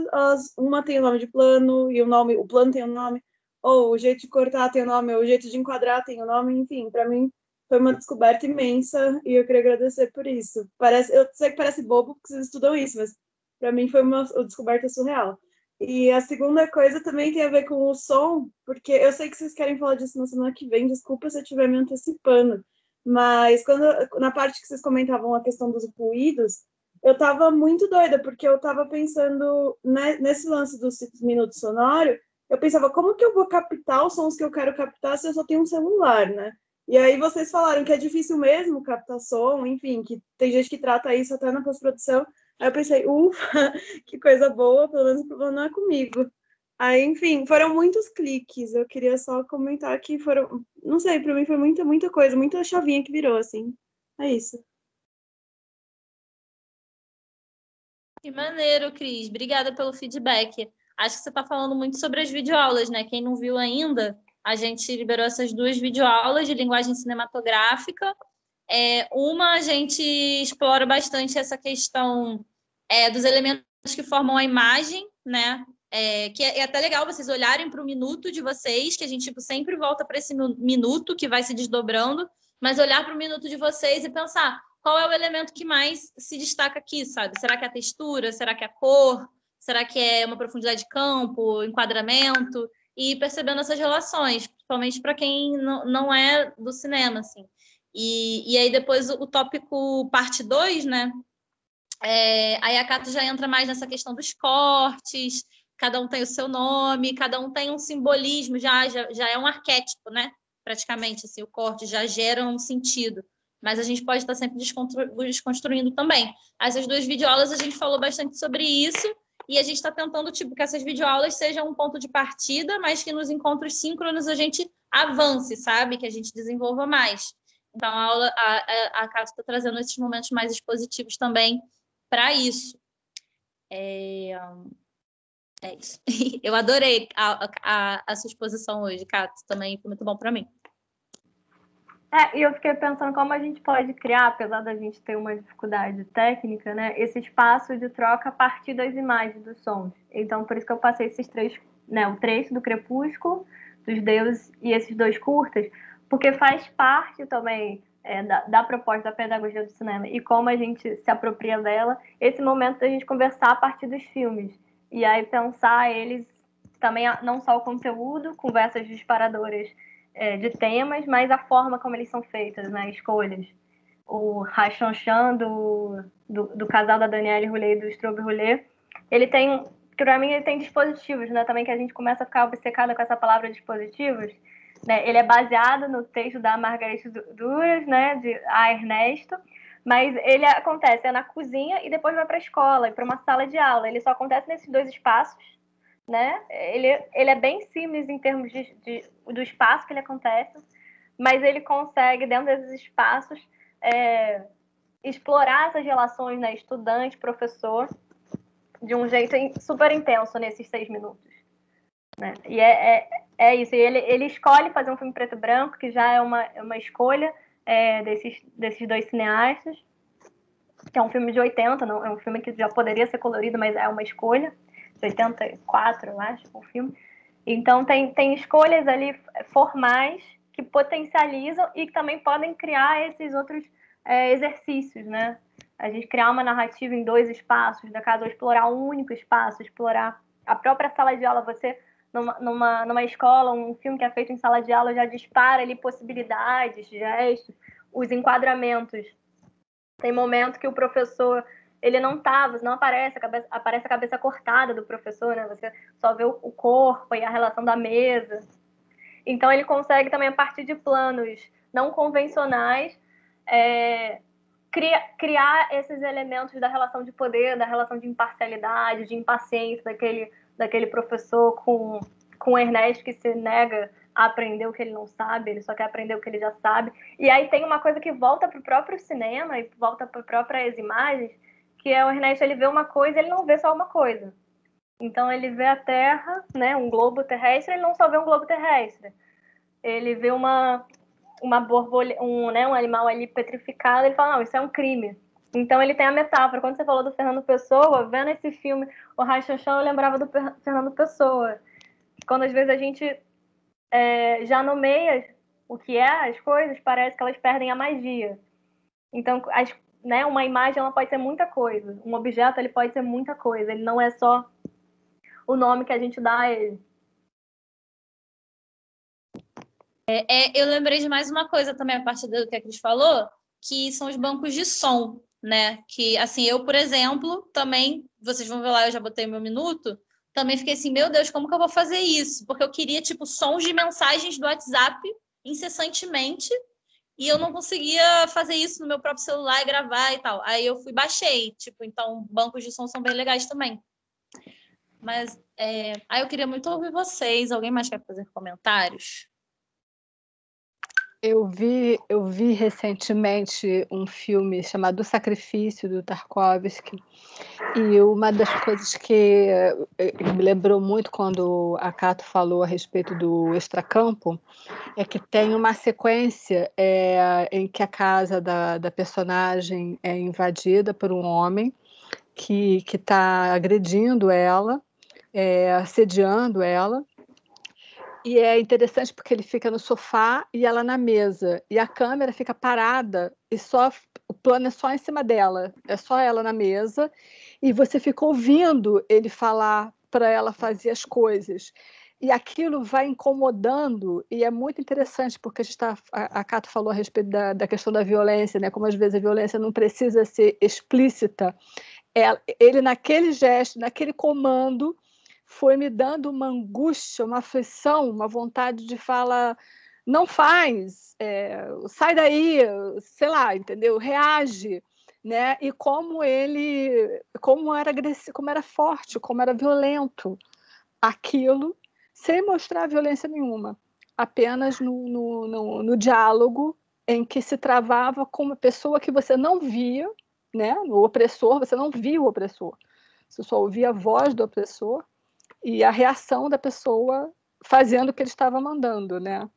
uma tem o nome de plano, e o plano tem o nome, ou o jeito de cortar tem o nome, ou o jeito de enquadrar tem o nome, enfim, para mim foi uma descoberta imensa, e eu queria agradecer por isso. Eu sei que parece bobo, porque vocês estudam isso, mas para mim foi uma descoberta surreal. E a segunda coisa também tem a ver com o som, porque eu sei que vocês querem falar disso na semana que vem, desculpa se eu estiver me antecipando, mas na parte que vocês comentavam a questão dos ruídos, eu estava muito doida, porque eu estava pensando nesse lance dos 5 minutos sonoro, eu pensava, como que eu vou captar os sons que eu quero captar se eu só tenho um celular, né? E aí vocês falaram que é difícil mesmo captar som, enfim, que tem gente que trata isso até na pós-produção. Aí eu pensei, ufa, que coisa boa, pelo menos o problema não é comigo. Aí, enfim, foram muitos cliques. Eu queria só comentar que foram, não sei, para mim foi muita, muita coisa, muita chavinha que virou, assim. É isso. Que maneiro, Cris. Obrigada pelo feedback. Acho que você está falando muito sobre as videoaulas, né? Quem não viu ainda, a gente liberou essas 2 videoaulas de linguagem cinematográfica. Uma, a gente explora bastante essa questão dos elementos que formam a imagem, né? Que é até legal vocês olharem para o minuto de vocês, que a gente tipo, sempre volta para esse minuto que vai se desdobrando, mas olhar para o minuto de vocês e pensar qual é o elemento que mais se destaca aqui, sabe? Será que é a textura? Será que é a cor? Será que é uma profundidade de campo, enquadramento? E percebendo essas relações, principalmente para quem não é do cinema, assim. E aí depois o tópico parte 2, né? Aí a Cato já entra mais nessa questão dos cortes, cada um tem o seu nome, cada um tem um simbolismo, já é um arquétipo, né? Praticamente, assim, o corte já gera um sentido. Mas a gente pode estar sempre desconstruindo também. Essas 2 videoaulas a gente falou bastante sobre isso, e a gente está tentando tipo, que essas videoaulas sejam um ponto de partida, mas que nos encontros síncronos a gente avance, sabe? Que a gente desenvolva mais. Então, a Cato está trazendo esses momentos mais expositivos também para isso. É isso. Eu adorei a sua exposição hoje, Cato. Também foi muito bom para mim. E eu fiquei pensando como a gente pode criar, apesar da gente ter uma dificuldade técnica, né, esse espaço de troca a partir das imagens, dos sons. Então, por isso que eu passei esses 3, né, o trecho do Crepúsculo, dos Deuses e esses 2 curtas, porque faz parte também da proposta da pedagogia do cinema e como a gente se apropria dela, esse momento da gente conversar a partir dos filmes. E aí pensar eles também, não só o conteúdo, conversas disparadoras de temas, mas a forma como eles são feitos, né? Escolhas. O Rachanchan do casal da Danielle Roulet e do Strobe Roulet, ele tem, para mim, ele tem dispositivos, né? Também que a gente começa a ficar obcecada com essa palavra dispositivos. Né? Ele é baseado no texto da Marguerite Duras, né? De A. Ernesto, mas ele acontece na cozinha e depois vai para a escola e para uma sala de aula. Ele só acontece nesses 2 espaços, né? Ele é bem simples em termos do espaço que ele acontece, mas ele consegue, dentro desses espaços, explorar essas relações, né? Estudante, professor, de um jeito super intenso nesses 6 minutos. Né? E é isso. E ele escolhe fazer um filme preto e branco, que já é uma escolha desses 2 cineastas, que é um filme de 80, não, é um filme que já poderia ser colorido, mas é uma escolha. 84, eu acho, o filme. Então, tem escolhas ali formais que potencializam e que também podem criar esses outros exercícios, né? A gente criar uma narrativa em 2 espaços, da casa, ou explorar um único espaço, explorar a própria sala de aula. Você, numa escola, um filme que é feito em sala de aula já dispara ali possibilidades, gestos, os enquadramentos. Tem momento que o professor ele não aparece, aparece a cabeça cortada do professor, né? Você só vê o corpo e a relação da mesa. Então, ele consegue também, a partir de planos não convencionais, criar esses elementos da relação de poder, da relação de imparcialidade, de impaciência daquele professor com o Ernesto que se nega aprender o que ele não sabe, ele só quer aprender o que ele já sabe. E aí tem uma coisa que volta para o próprio cinema e volta para próprias imagens, que é o Ernesto, ele vê uma coisa, ele não vê só uma coisa. Então ele vê a Terra, né, um globo terrestre, ele não só vê um globo terrestre. Ele vê uma borboleta, né, um animal ali petrificado, ele fala, não, isso é um crime. Então ele tem a metáfora. Quando você falou do Fernando Pessoa, vendo esse filme, o Rachachão, eu lembrava do Fernando Pessoa. Quando às vezes a gente já nomeia o que é as coisas, parece que elas perdem a magia. Então, né, uma imagem ela pode ser muita coisa. Um objeto ele pode ser muita coisa. Ele não é só o nome que a gente dá a ele. Eu lembrei de mais uma coisa também, a partir do que a Cris falou, que são os bancos de som, né? Que, assim, eu, por exemplo, também, vocês vão ver lá, eu já botei meu minuto, também fiquei assim, meu Deus, como que eu vou fazer isso? Porque eu queria, tipo, sons de mensagens do WhatsApp incessantemente, e eu não conseguia fazer isso no meu próprio celular e gravar e tal. Aí eu fui, baixei, tipo, então, bancos de som são bem legais também. Mas, aí eu queria muito ouvir vocês. Alguém mais quer fazer comentários? Eu vi recentemente um filme chamado O Sacrifício, do Tarkovsky, e uma das coisas que me lembrou muito quando a Cato falou a respeito do extracampo é que tem uma sequência em que a casa da personagem é invadida por um homem que está agredindo ela, assediando ela. E é interessante porque ele fica no sofá e ela na mesa. E a câmera fica parada e o plano é só em cima dela. É só ela na mesa. E você fica ouvindo ele falar para ela fazer as coisas. E aquilo vai incomodando. E é muito interessante porque a Cato falou a respeito da questão da violência, né? Como às vezes a violência não precisa ser explícita. Ele naquele gesto, naquele comando, foi me dando uma angústia, uma aflição, uma vontade de falar, não faz, sai daí, sei lá, entendeu? Reage, né? E como era agressivo, como era forte, como era violento aquilo, sem mostrar violência nenhuma, apenas no diálogo em que se travava com uma pessoa que você não via, né? O opressor, você não via o opressor, você só ouvia a voz do opressor e a reação da pessoa fazendo o que ele estava mandando, né?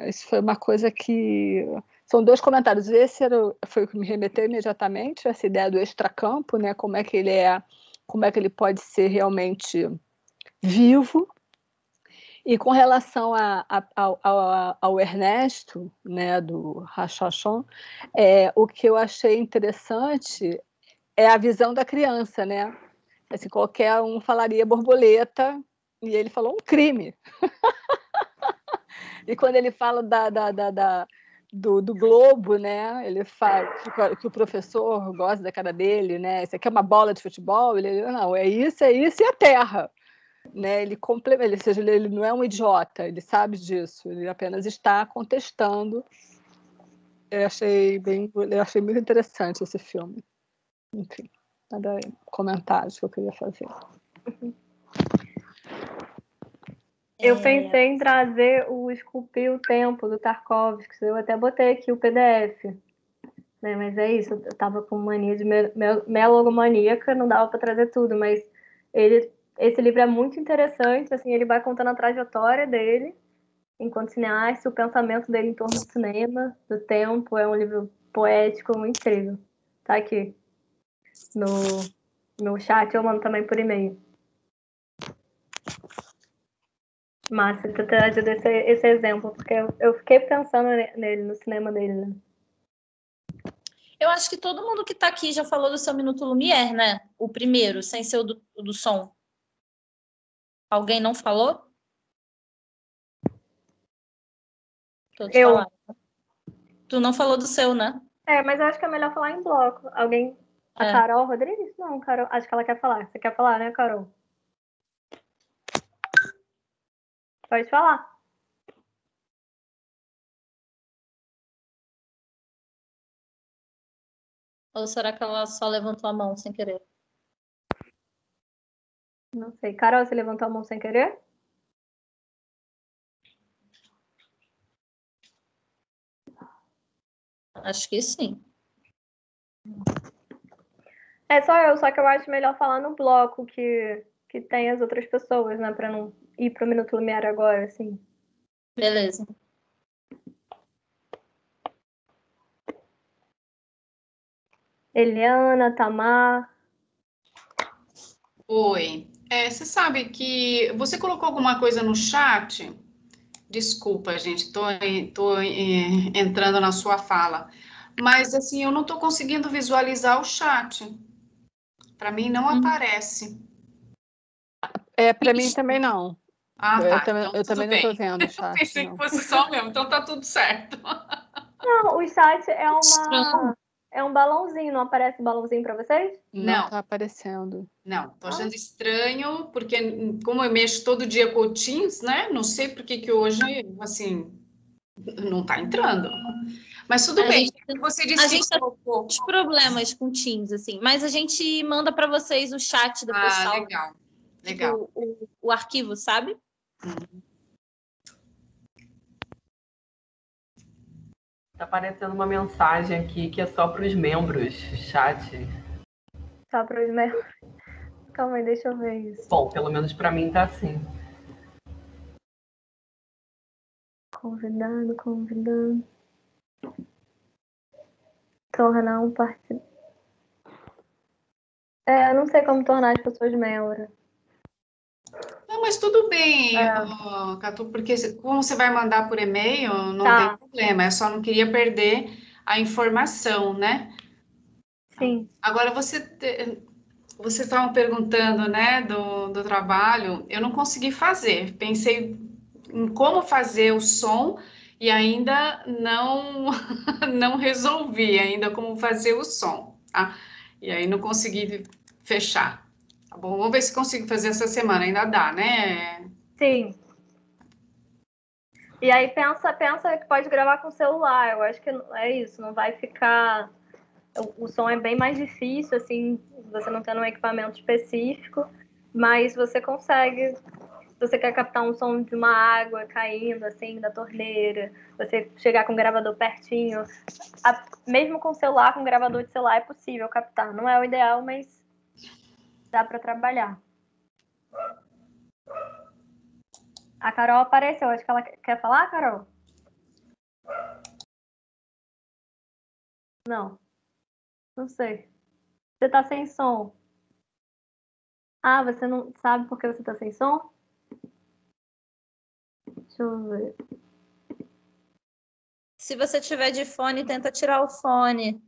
Isso foi uma coisa que... São dois comentários. Esse foi o que me remeteu imediatamente, essa ideia do extracampo, né? Como é que ele pode ser realmente vivo. E com relação ao Ernesto, né, do Rachachon, o que eu achei interessante é a visão da criança, né? Assim, qualquer um falaria borboleta, e ele falou um crime. E quando ele fala do globo, né? Ele fala que o professor gosta da cara dele, né? Isso aqui é uma bola de futebol. Ele não, é isso e a terra. Né? Ele complementa, ou seja, ele não é um idiota, ele sabe disso, ele apenas está contestando. Eu achei muito interessante esse filme. Enfim, nada comentários que eu queria fazer. Eu pensei em trazer o Esculpir o Tempo, do Tarkovsky. Eu até botei aqui o PDF. Né? Mas é isso, eu tava com mania de melogomaníaca, não dava para trazer tudo, mas esse livro é muito interessante, assim, ele vai contando a trajetória dele enquanto cineasta, o pensamento dele em torno do cinema, do tempo. É um livro poético, muito incrível. Tá aqui no chat, eu mando também por e-mail. Massa ter trazido esse exemplo, porque eu fiquei pensando nele, no cinema dele, né? Eu acho que todo mundo que está aqui já falou do seu Minuto Lumière, né? O primeiro, sem ser o do som. Alguém não falou? Todos falaram. Tu não falou do seu, né? Mas eu acho que é melhor falar em bloco. Alguém... A Carol Rodrigues? Não, Carol. Acho que ela quer falar. Você quer falar, né, Carol? Pode falar. Ou será que ela só levantou a mão sem querer? Não sei. Carol, você levantou a mão sem querer? Acho que sim. É só que eu acho melhor falar no bloco que tem as outras pessoas, né? Pra não ir pro Minuto Lumière agora, assim. Beleza. Eliana, Tamar. Oi. Você sabe que você colocou alguma coisa no chat? Desculpa, gente, tô entrando na sua fala. Mas, assim, eu não estou conseguindo visualizar o chat. Para mim, não aparece. Para mim também não. Ah, tá. Então, Eu tudo também não bem. estou vendo o chat. Pensei Não. que fosse só meu, então tá tudo certo. Não, o chat Estranho. é um balãozinho, não aparece balãozinho pra vocês? Não Não. está aparecendo. Não, tô achando estranho, porque como eu mexo todo dia com o Teams, né? Não sei por que hoje, assim, não tá entrando. Mas tudo bem. Você disse A que gente tá colocou. com problemas com Teams, assim, mas a gente manda para vocês o chat depois Ah, salva, legal. tipo, Legal. o arquivo, sabe? Tá aparecendo uma mensagem aqui que é só para os membros, chat. Só pros membros. Calma aí, deixa eu ver isso. Bom, pelo menos para mim tá assim. Convidando. Tornar um participante. Eu não sei como tornar as pessoas membros. Não, mas tudo bem, Catu, porque como você vai mandar por e-mail, não Tá. tem problema. Eu só não queria perder a informação, né? Sim. Agora, vocês estavam perguntando, né, do trabalho. Eu não consegui fazer. Pensei em como fazer o som e ainda não resolvi ainda como fazer o som, tá? E aí não consegui fechar. Tá bom, vamos ver se consigo fazer essa semana. Ainda dá, né? Sim. E aí pensa que pode gravar com o celular. Eu acho que é isso, não vai ficar. O som é bem mais difícil, assim, você não tendo um equipamento específico, mas você consegue. Se você quer captar um som de uma água caindo, assim, da torneira, você chegar com o gravador pertinho, mesmo com celular, com gravador de celular, é possível captar. Não é o ideal, mas dá para trabalhar. A Carol apareceu, acho que ela quer falar, Carol? Não sei. Você tá sem som. Ah, você não sabe por que você tá sem som? Deixa eu ver. Se você tiver de fone, tenta tirar o fone.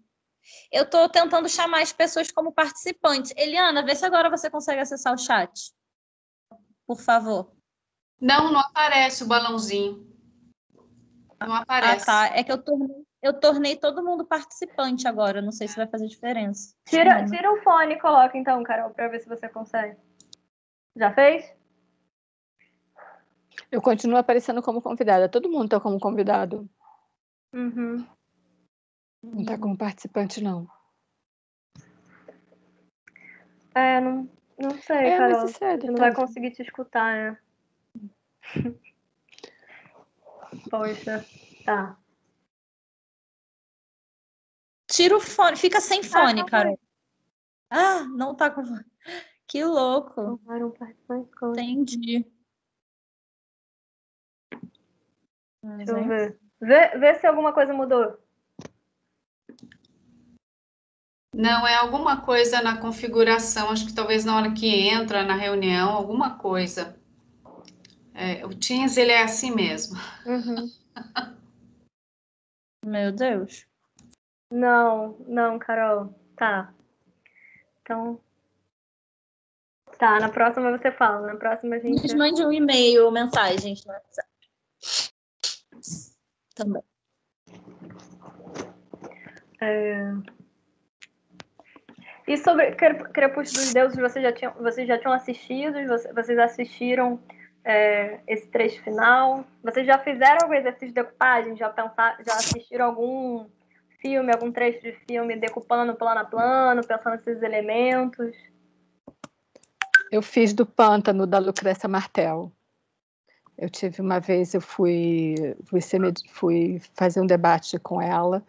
Eu tô tentando chamar as pessoas como participantes. Eliana, vê se agora você consegue acessar o chat. Por favor. Não aparece o balãozinho. Não aparece. Ah, tá. É que eu tornei todo mundo participante agora. Não sei se vai fazer diferença. Tira o fone e coloca então, Carol, pra ver se você consegue. Já fez? Eu continuo aparecendo como convidada. Todo mundo tá como convidado. Uhum. Não tá como participante, não. Não sei, Carol. Mas sério, Você não vai conseguir te escutar, né? Poxa, tá. Tira o fone. Fica sem fone, calma Carol. aí. Ah, não tá com fone. Que louco. Tomaram participantes com... Entendi. Deixa eu ver. Vê se alguma coisa mudou. Não, é alguma coisa na configuração, acho que talvez na hora que entra na reunião, alguma coisa. O Teams, ele é assim mesmo. Uhum. Meu Deus. Não, Carol. Tá. Então. Tá, na próxima você fala. Na próxima a gente. Nos mande um e-mail ou mensagem no WhatsApp. Também. E sobre Crepúsculo dos Deuses, vocês já tinham assistido? Vocês assistiram esse trecho final? Vocês já fizeram algum exercício de decupagem? Já assistiram algum filme, algum trecho de filme decupando plano a plano, pensando nesses elementos? Eu fiz do Pântano, da Lucrécia Martel. Eu tive uma vez, eu fui fazer um debate com ela,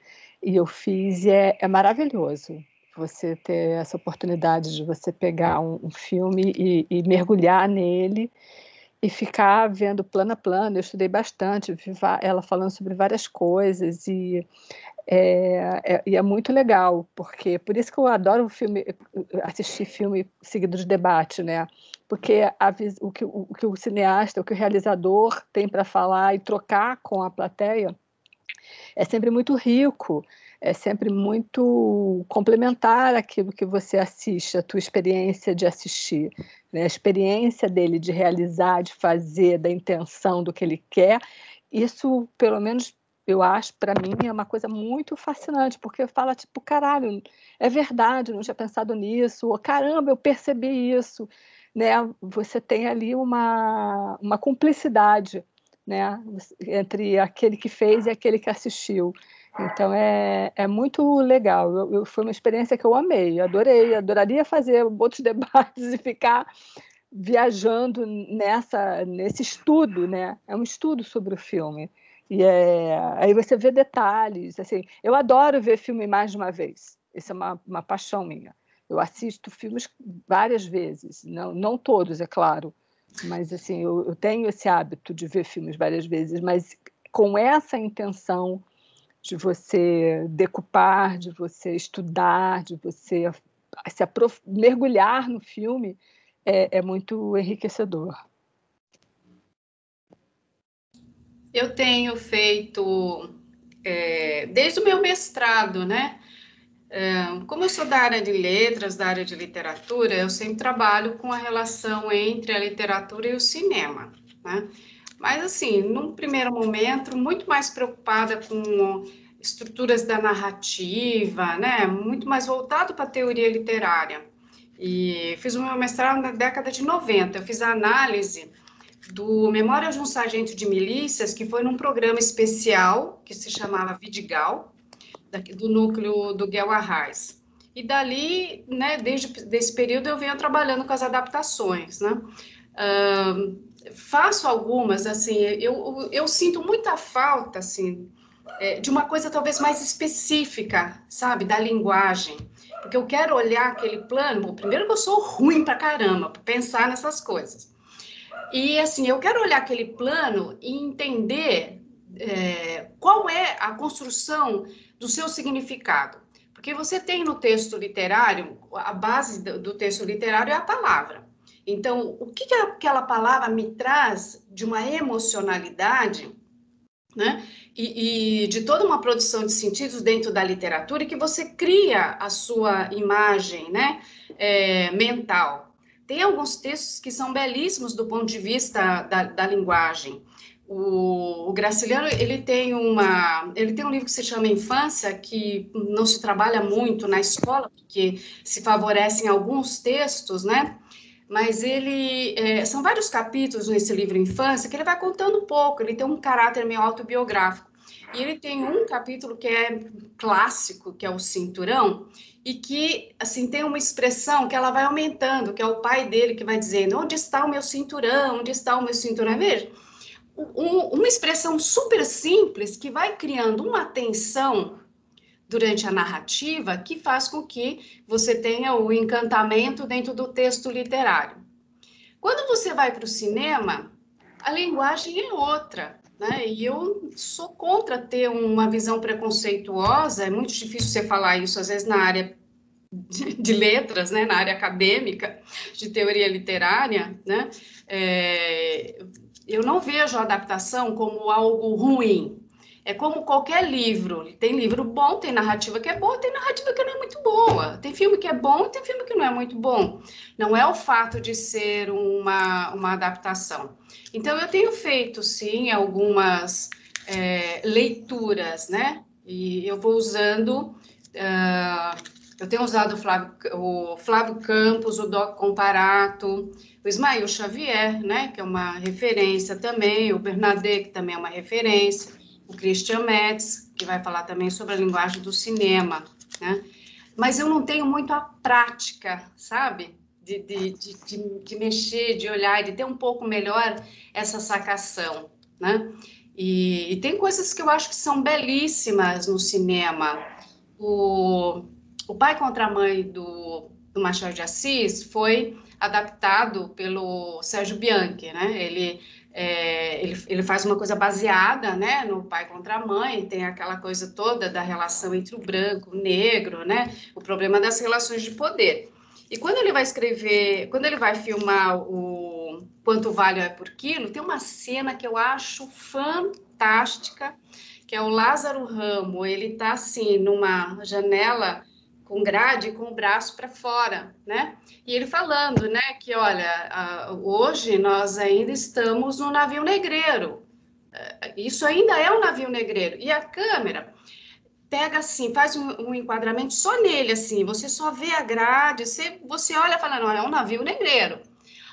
e eu fiz, e é maravilhoso você ter essa oportunidade de você pegar um filme e mergulhar nele e ficar vendo plano a plano. Eu estudei bastante, vi ela falando sobre várias coisas, e é muito legal, porque por isso que eu adoro assistir filme seguido de debate, né? Porque o que o cineasta, o que o realizador tem para falar e trocar com a plateia é sempre muito rico, é sempre muito complementar aquilo que você assiste, a tua experiência de assistir, né? A experiência dele de realizar, de fazer, da intenção do que ele quer. Isso, pelo menos, eu acho, para mim, é uma coisa muito fascinante, porque fala, tipo, caralho, é verdade, eu não tinha pensado nisso, ou caramba, eu percebi isso, né? Você tem ali uma cumplicidade, né, entre aquele que fez e aquele que assistiu. Então, é muito legal. Foi uma experiência que eu amei, adorei, adoraria fazer outros debates e ficar viajando nesse estudo, né? É um estudo sobre o filme. E aí você vê detalhes. Assim, eu adoro ver filme mais de uma vez. Isso é uma paixão minha. Eu assisto filmes várias vezes, não todos, é claro, mas assim, eu tenho esse hábito de ver filmes várias vezes, mas com essa intenção de você decupar, de você estudar, de você mergulhar no filme, é muito enriquecedor. Eu tenho feito, desde o meu mestrado, né? Como eu sou da área de letras, da área de literatura, eu sempre trabalho com a relação entre a literatura e o cinema, né? Mas, assim, num primeiro momento, muito mais preocupada com estruturas da narrativa, né? Muito mais voltado para a teoria literária. E fiz o meu mestrado na década de 90. Eu fiz a análise do Memórias de um Sargento de Milícias, que foi num programa especial que se chamava Vidigal, do núcleo do Guel Arraes. E dali, né, desde esse período, eu venho trabalhando com as adaptações, né? Faço algumas, assim, eu sinto muita falta, assim, de uma coisa talvez mais específica, sabe, da linguagem, porque eu quero olhar aquele plano. Bom, primeiro que eu sou ruim pra caramba para pensar nessas coisas, e assim, eu quero olhar aquele plano e entender qual é a construção do seu significado. Porque você tem no texto literário, a base do texto literário é a palavra. Então, o que aquela palavra me traz de uma emocionalidade, né? E de toda uma produção de sentidos dentro da literatura, e que você cria a sua imagem, né, mental. Tem alguns textos que são belíssimos do ponto de vista da linguagem. O Graciliano, ele tem um livro que se chama Infância, que não se trabalha muito na escola, porque se favorecem alguns textos, né? Mas são vários capítulos nesse livro Infância que ele vai contando um pouco, ele tem um caráter meio autobiográfico. E ele tem um capítulo que é clássico, que é o Cinturão, e que, assim, tem uma expressão que ela vai aumentando, que é o pai dele que vai dizendo: onde está o meu cinturão? Onde está o meu cinturão? Veja, uma expressão super simples que vai criando uma tensão durante a narrativa que faz com que você tenha o encantamento dentro do texto literário. Quando você vai para o cinema, a linguagem é outra, né? E eu sou contra ter uma visão preconceituosa. É muito difícil você falar isso, às vezes, na área de letras, né? Na área acadêmica, de teoria literária, né? Eu não vejo a adaptação como algo ruim. É como qualquer livro. Tem livro bom, tem narrativa que é boa, tem narrativa que não é muito boa. Tem filme que é bom, tem filme que não é muito bom. Não é o fato de ser uma adaptação. Então, eu tenho feito, sim, algumas leituras, né? E eu vou usando... eu tenho usado o Flávio Campos, o Doc Comparato, o Ismael Xavier, né? Que é uma referência também, o Bernadette, que também é uma referência, o Christian Metz, que vai falar também sobre a linguagem do cinema, né? Mas eu não tenho muito a prática, sabe? De mexer, de olhar, de ter um pouco melhor essa sacação, né? E tem coisas que eu acho que são belíssimas no cinema. O Pai contra a Mãe do Machado de Assis foi adaptado pelo Sérgio Bianchi, né? Ele faz uma coisa baseada, né, no Pai contra a Mãe, tem aquela coisa toda da relação entre o branco, o negro, né? O problema das relações de poder. E quando ele vai escrever, quando ele vai filmar o Quanto Vale é por Quilo, tem uma cena que eu acho fantástica, que é o Lázaro Ramo, ele tá assim, numa janela com grade, com o braço para fora, né? E ele falando, né, que olha, hoje nós ainda estamos no navio negreiro, isso ainda é um navio negreiro, e a câmera pega assim, faz um enquadramento só nele, assim, você só vê a grade, você olha e fala, não, é um navio negreiro.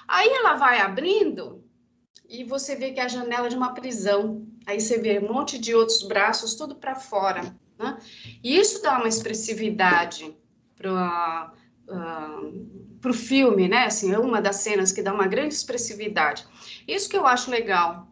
Aí ela vai abrindo e você vê que é a janela de uma prisão. Aí você vê um monte de outros braços, tudo para fora, né? E isso dá uma expressividade para o filme, né? Assim, é uma das cenas que dá uma grande expressividade. Isso que eu acho legal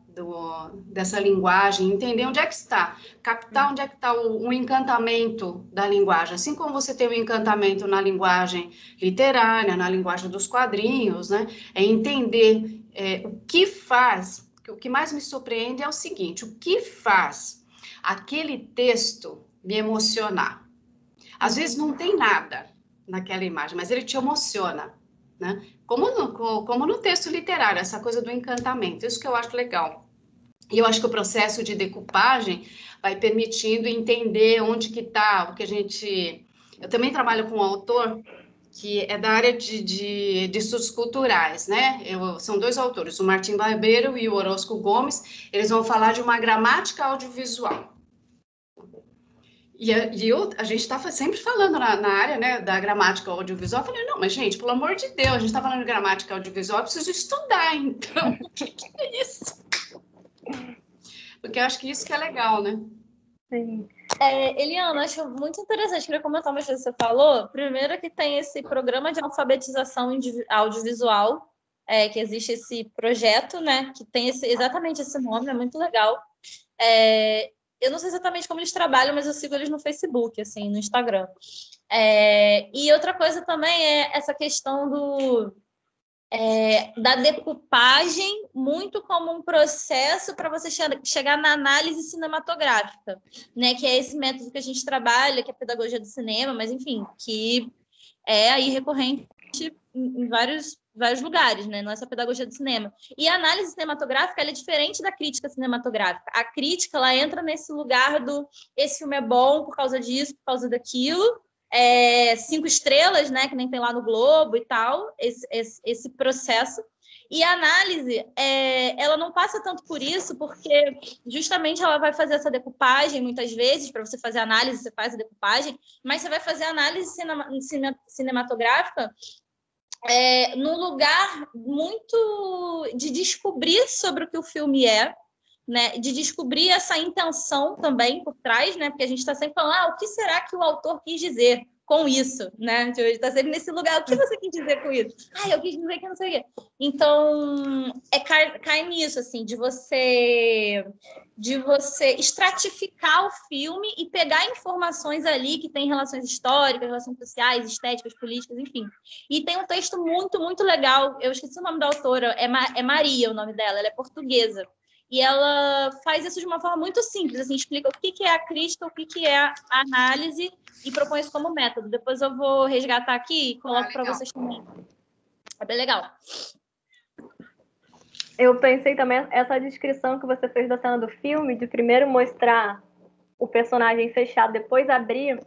dessa linguagem, entender onde é que está, captar onde é que está o encantamento da linguagem. Assim como você tem o encantamento na linguagem literária, na linguagem dos quadrinhos, né? É entender o que faz. O que mais me surpreende é o seguinte: o que faz aquele texto me emocionar? Às vezes não tem nada naquela imagem, mas ele te emociona, né? Como no texto literário, essa coisa do encantamento, isso que eu acho legal. E eu acho que o processo de decupagem vai permitindo entender onde que está o que a gente... Eu também trabalho com um autor que é da área de estudos culturais, né? São dois autores, o Martim Barbeiro e o Orozco Gomes. Eles vão falar de uma gramática audiovisual. E a gente está sempre falando na área, né, da gramática audiovisual. Eu falei, não, mas gente, pelo amor de Deus, a gente está falando de gramática audiovisual, eu preciso estudar, então. O que é isso? Porque eu acho que isso que é legal, né? Sim. Eliana, acho muito interessante, queria comentar uma coisa que você falou. Primeiro que tem esse programa de alfabetização audiovisual, que existe esse projeto, né, que tem exatamente esse nome, é muito legal. Eu não sei exatamente como eles trabalham, mas eu sigo eles no Facebook, assim, no Instagram. E outra coisa também é essa questão da decupagem muito como um processo para você chegar na análise cinematográfica, né? Que é esse método que a gente trabalha, que é a pedagogia do cinema, mas enfim, que é aí recorrente em vários lugares, né? Não é só pedagogia do cinema. E a análise cinematográfica ela é diferente da crítica cinematográfica. A crítica ela entra nesse lugar do esse filme é bom por causa disso, por causa daquilo, 5 estrelas, né? Que nem tem lá no Globo e tal, esse processo. E a análise, ela não passa tanto por isso, porque justamente ela vai fazer essa decupagem, muitas vezes, para você fazer análise, você faz a decupagem, mas você vai fazer análise cinematográfica num lugar muito de descobrir sobre o que o filme é, né? De descobrir essa intenção também por trás, né? Porque a gente está sempre falando, o que será que o autor quis dizer com isso, né? A gente está sempre nesse lugar, o que você quis dizer com isso? Eu quis dizer que não sei o quê. Então, cai nisso, assim, de você estratificar o filme e pegar informações ali que tem relações históricas, relações sociais, estéticas, políticas, enfim. E tem um texto muito, muito legal, eu esqueci o nome da autora, é Maria o nome dela, ela é portuguesa. E ela faz isso de uma forma muito simples, assim, explica o que é a crítica, o que é a análise e propõe isso como método. Depois eu vou resgatar aqui e coloco para vocês também. É bem legal. Eu pensei também, essa descrição que você fez da cena do filme, de primeiro mostrar o personagem fechado, depois abrir,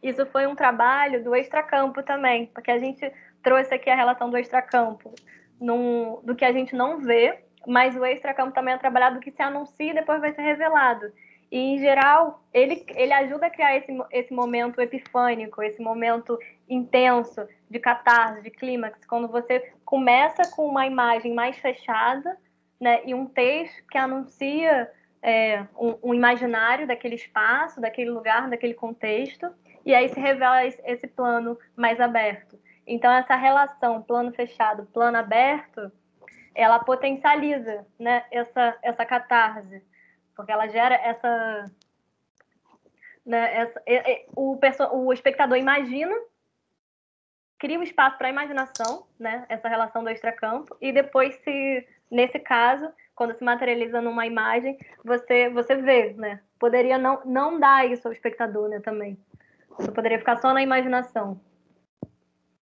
isso foi um trabalho do extracampo também, porque a gente trouxe aqui a relação do extracampo, do que a gente não vê, mas o extracampo também é trabalhado do que se anuncia e depois vai ser revelado. E, em geral, ele ajuda a criar esse momento epifânico, esse momento intenso de catarse, de clímax, quando você começa com uma imagem mais fechada, né, e um texto que anuncia um imaginário daquele espaço, daquele lugar, daquele contexto, e aí se revela esse plano mais aberto. Então, essa relação plano fechado, plano aberto, ela potencializa, né, essa catarse, porque ela gera essa, né, o espectador imagina, cria um espaço para a imaginação, né, essa relação do extracampo, e depois, nesse caso, quando se materializa numa imagem, você vê, né? Poderia não dar isso ao espectador, né, também. Você poderia ficar só na imaginação.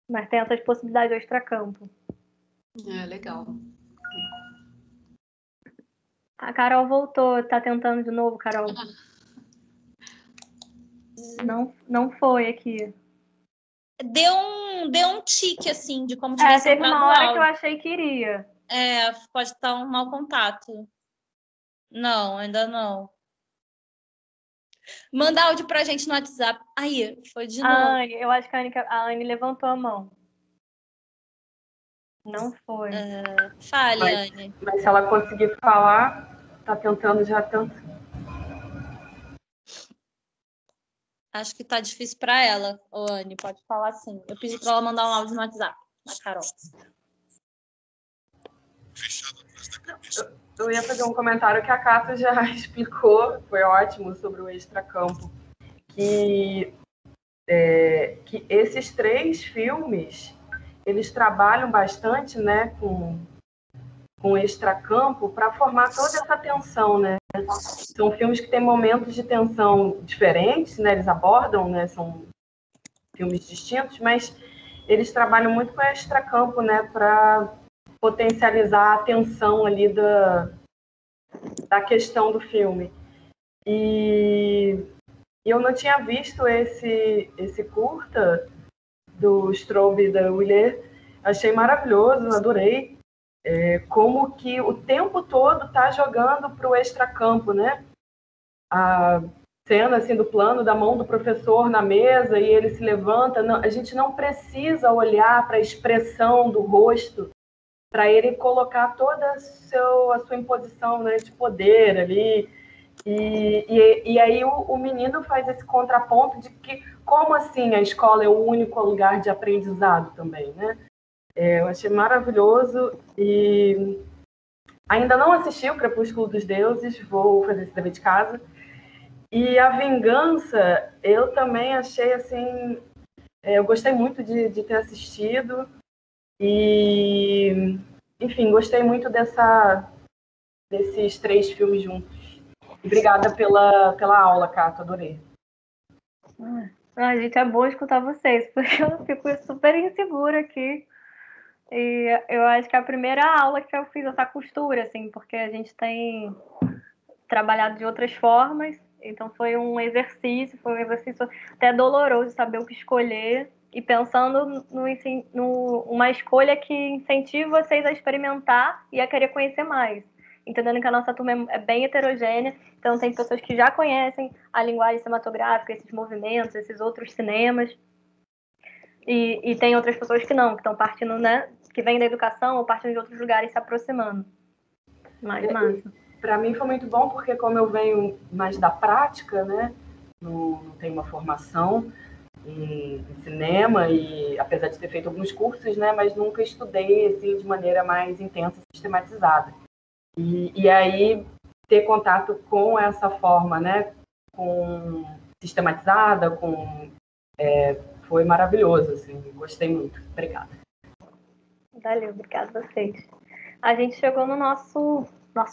Mas tem essas possibilidades do extracampo. Legal. A Carol voltou, tá tentando de novo, Carol. Não foi aqui. Deu um tique, assim, de como tivesse teve entrado uma o hora áudio. que eu achei que iria. Pode estar um mau contato. Não, ainda não. Manda áudio pra gente no WhatsApp. Aí, foi de novo. Anne, eu acho que a Anne levantou a mão. Não foi. Fale, Anne. Mas se ela conseguir falar, tá tentando já tanto. Acho que tá difícil para ela, Anne. Pode falar sim. Eu pedi para ela mandar um áudio no WhatsApp, na Carol. Eu ia fazer um comentário que a Cato já explicou, foi ótimo, sobre o extracampo. Que esses 3 filmes, eles trabalham bastante, né, com extracampo para formar toda essa tensão, né? São filmes que têm momentos de tensão diferentes, né? Eles abordam, né? São filmes distintos, mas eles trabalham muito com extracampo, né? Para potencializar a tensão ali da questão do filme. E eu não tinha visto esse curta do Straub e da Huillet. Achei maravilhoso, adorei. Como que o tempo todo está jogando para o extracampo, né? A cena assim, do plano da mão do professor na mesa e ele se levanta. Não, a gente não precisa olhar para a expressão do rosto para ele colocar toda a sua imposição, né, de poder ali. E aí o menino faz esse contraponto de que, como assim a escola é o único lugar de aprendizado também, né? Eu achei maravilhoso e ainda não assisti o Crepúsculo dos Deuses, vou fazer esse dever de casa. E A Vingança, eu também achei assim, eu gostei muito de ter assistido e, enfim, gostei muito desses 3 filmes juntos. Obrigada pela aula, Cato, adorei. Gente, é bom escutar vocês, porque eu fico super insegura aqui. E eu acho que é a primeira aula que eu fiz essa costura, assim, porque a gente tem trabalhado de outras formas, então foi um exercício até doloroso saber o que escolher e pensando numa escolha que incentive vocês a experimentar e a querer conhecer mais. Entendendo que a nossa turma é bem heterogênea, então tem pessoas que já conhecem a linguagem cinematográfica, esses movimentos, esses outros cinemas, e tem outras pessoas que não, que estão partindo, né, que vêm da educação ou partindo de outros lugares se aproximando. Mais massa. Para mim foi muito bom, porque como eu venho mais da prática, né, não tenho uma formação em cinema, e apesar de ter feito alguns cursos, né, mas nunca estudei assim, de maneira mais intensa, sistematizada. E aí ter contato com essa forma, né, sistematizada, foi maravilhoso, assim, gostei muito. Obrigada. Valeu, obrigada a vocês. A gente chegou no nosso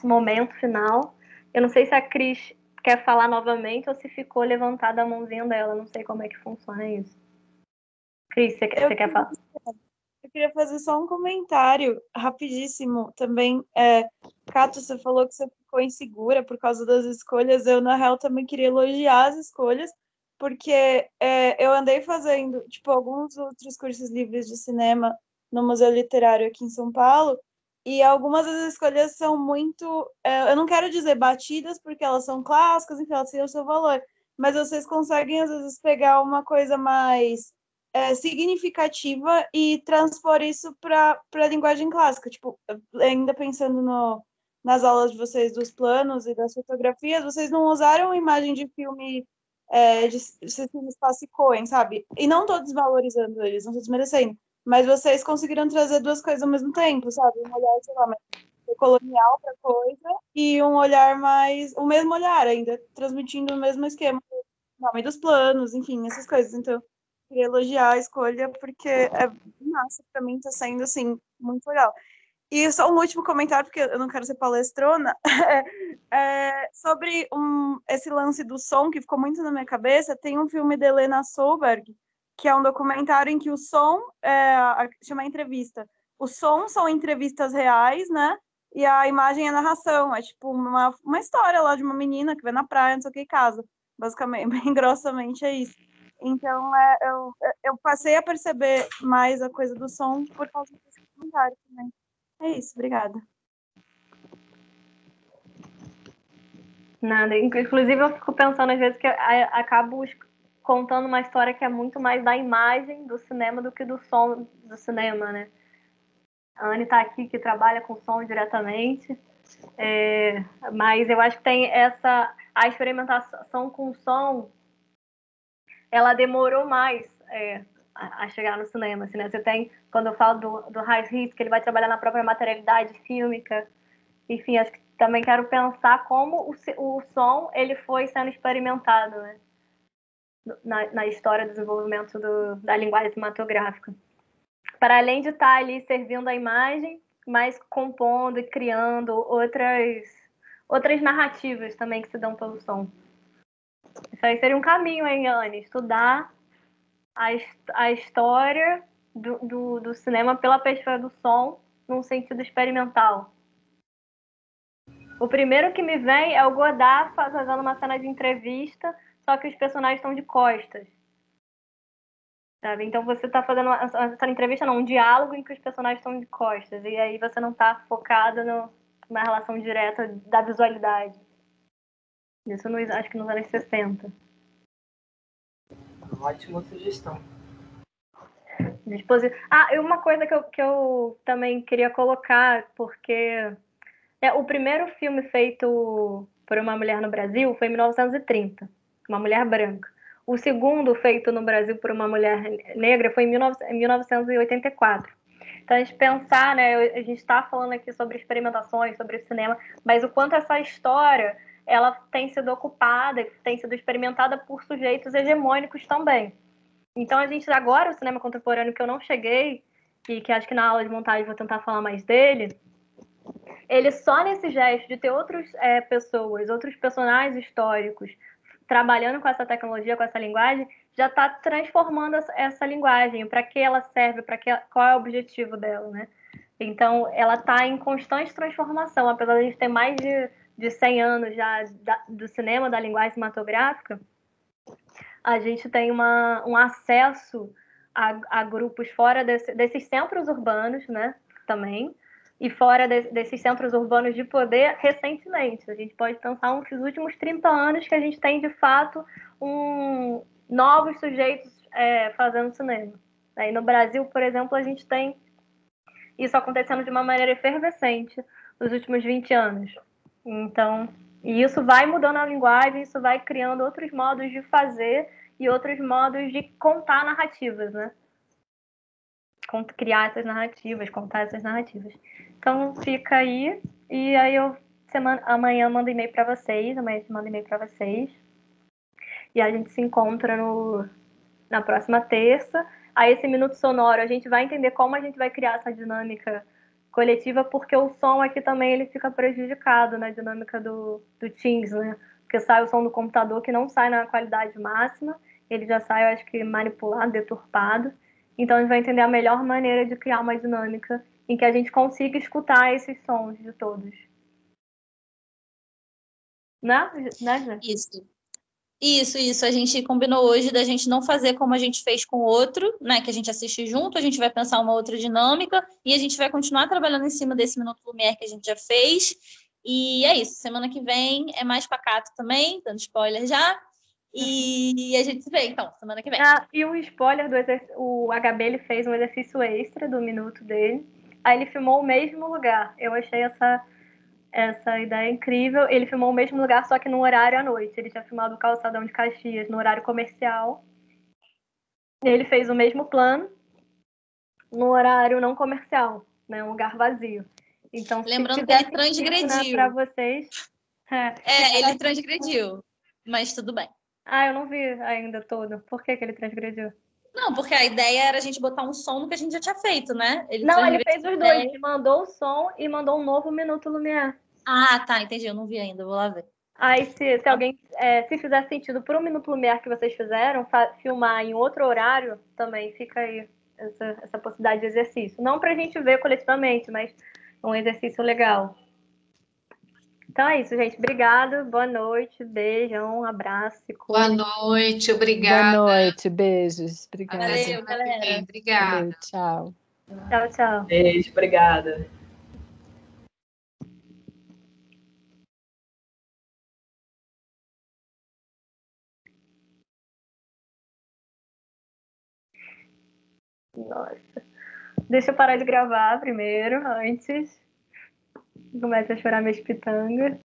momento final. Eu não sei se a Cris quer falar novamente ou se ficou levantada a mãozinha dela. Não sei como é que funciona isso. Cris, você quer falar? Eu queria fazer só um comentário rapidíssimo também. Cato, você falou que você ficou insegura por causa das escolhas. Eu, na real, também queria elogiar as escolhas, porque eu andei fazendo, tipo, alguns outros cursos livres de cinema no Museu Literário aqui em São Paulo, e algumas das escolhas são muito, eu não quero dizer batidas, porque elas são clássicas, enfim, elas têm o seu valor, mas vocês conseguem, às vezes, pegar uma coisa mais significativa e transpor isso para a linguagem clássica. Tipo, ainda pensando nas aulas de vocês dos planos e das fotografias, vocês não usaram imagem de filme de filmes classicões, sabe? E não estou desvalorizando eles, não estou desmerecendo, mas vocês conseguiram trazer duas coisas ao mesmo tempo, sabe? Um olhar, sei lá, colonial para coisa e um olhar mais, o mesmo olhar ainda, transmitindo o mesmo esquema, o nome dos planos, enfim, essas coisas. Então, queria elogiar a escolha, porque é massa, pra mim tá sendo, assim, muito legal. E só um último comentário, porque eu não quero ser palestrona, sobre esse lance do som, que ficou muito na minha cabeça. Tem um filme de Helena Solberg, que é um documentário em que o som chama entrevista. O som são entrevistas reais, né? E a imagem é narração. É tipo uma história lá de uma menina que vai na praia, não sei o que, e casa. Basicamente, bem grossamente é isso. Então, eu passei a perceber mais a coisa do som por causa desse comentário também. É isso, obrigada. Nada. Inclusive, eu fico pensando às vezes que acabo contando uma história que é muito mais da imagem do cinema do que do som do cinema, né? A Anne está aqui, que trabalha com som diretamente, mas eu acho que tem a experimentação com som, ela demorou mais a chegar no cinema, assim, né? Você tem, quando eu falo do High Hits, que ele vai trabalhar na própria materialidade fílmica, enfim, acho que também quero pensar como o som ele foi sendo experimentado, né? Na história do desenvolvimento da linguagem cinematográfica. Para além de estar ali servindo a imagem, mas compondo e criando outras narrativas também que se dão pelo som. Isso aí seria um caminho, hein, Anne? Estudar a história do cinema pela perspectiva do som num sentido experimental. O primeiro que me vem é o Godard fazendo uma cena de entrevista, só que os personagens estão de costas. Sabe? Então você está fazendo uma entrevista, não, um diálogo em que os personagens estão de costas. E aí você não está focada numa relação direta da visualidade. Isso acho que nos anos 60. Ótima sugestão. E uma coisa que eu também queria colocar, porque o primeiro filme feito por uma mulher no Brasil foi em 1930, uma mulher branca. O segundo feito no Brasil por uma mulher negra foi em 1984. Então, a gente pensar, né, a gente está falando aqui sobre experimentações, sobre cinema, mas o quanto essa história ela tem sido ocupada, tem sido experimentada por sujeitos hegemônicos também. Então, a gente agora, o cinema contemporâneo, que eu não cheguei, e que acho que na aula de montagem vou tentar falar mais dele, ele só nesse gesto de ter outras pessoas, outros personagens históricos trabalhando com essa tecnologia, com essa linguagem, já está transformando essa linguagem. Para que ela serve? Qual é o objetivo dela, né? Então, ela está em constante transformação. Apesar de a gente ter mais de 100 anos já do cinema, da linguagem cinematográfica, a gente tem um acesso a grupos fora desses centros urbanos, né? Também, e fora desses centros urbanos de poder recentemente. A gente pode pensar nos últimos 30 anos que a gente tem, de fato, novos sujeitos fazendo cinema. Aí no Brasil, por exemplo, a gente tem isso acontecendo de uma maneira efervescente nos últimos 20 anos. Então, e isso vai mudando a linguagem, isso vai criando outros modos de fazer e outros modos de contar narrativas, né? Criar essas narrativas, contar essas narrativas. Então fica aí, e aí amanhã mando e-mail para vocês, e a gente se encontra na próxima terça. Aí esse minuto sonoro a gente vai entender como a gente vai criar essa dinâmica coletiva, porque o som aqui também ele fica prejudicado na dinâmica do Teams, né? Porque sai o som do computador que não sai na qualidade máxima, ele já sai, eu acho que manipulado, deturpado. Então a gente vai entender a melhor maneira de criar uma dinâmica em que a gente consiga escutar esses sons de todos. Né, Isso. Isso. A gente combinou hoje da gente não fazer como a gente fez com o outro, né? Que a gente assiste junto, a gente vai pensar uma outra dinâmica e a gente vai continuar trabalhando em cima desse Minuto Lumière que a gente já fez. E é isso. Semana que vem é mais pacato também, dando spoiler já. E a gente se vê, então, semana que vem. E um spoiler do exercício, o HB ele fez um exercício extra do minuto dele. Aí ele filmou o mesmo lugar. Eu achei essa ideia incrível. Ele filmou o mesmo lugar, só que no horário à noite. Ele tinha filmado o Calçadão de Caxias no horário comercial. Ele fez o mesmo plano no horário não comercial, né? Um lugar vazio. Então, se Lembrando que fizer ele sentido, né, transgrediu. para vocês. Ele transgrediu, mas tudo bem. Ah, eu não vi ainda todo. Por que que ele transgrediu? Não, porque a ideia era a gente botar um som no que a gente já tinha feito, né? Não, ele fez transgrediu os a dois. ideia. Ele mandou o som e mandou um novo Minuto Lumière. Ah, tá, entendi. Eu não vi ainda, vou lá ver. Aí, se alguém, se fizer sentido para o Minuto Lumière que vocês fizeram, filmar em outro horário, também fica aí essa possibilidade de exercício. Não para a gente ver coletivamente, mas um exercício legal. Então é isso, gente. Obrigada. Boa noite. Beijão. Um abraço. Boa noite, Boa obrigada. noite, beijos. Obrigada. Até Valeu, semana que galera. vem. Obrigada. Valeu, tchau. Tchau, tchau. Beijo, obrigada. Nossa. Deixa eu parar de gravar primeiro, antes. Começa a chorar minhas pitangas.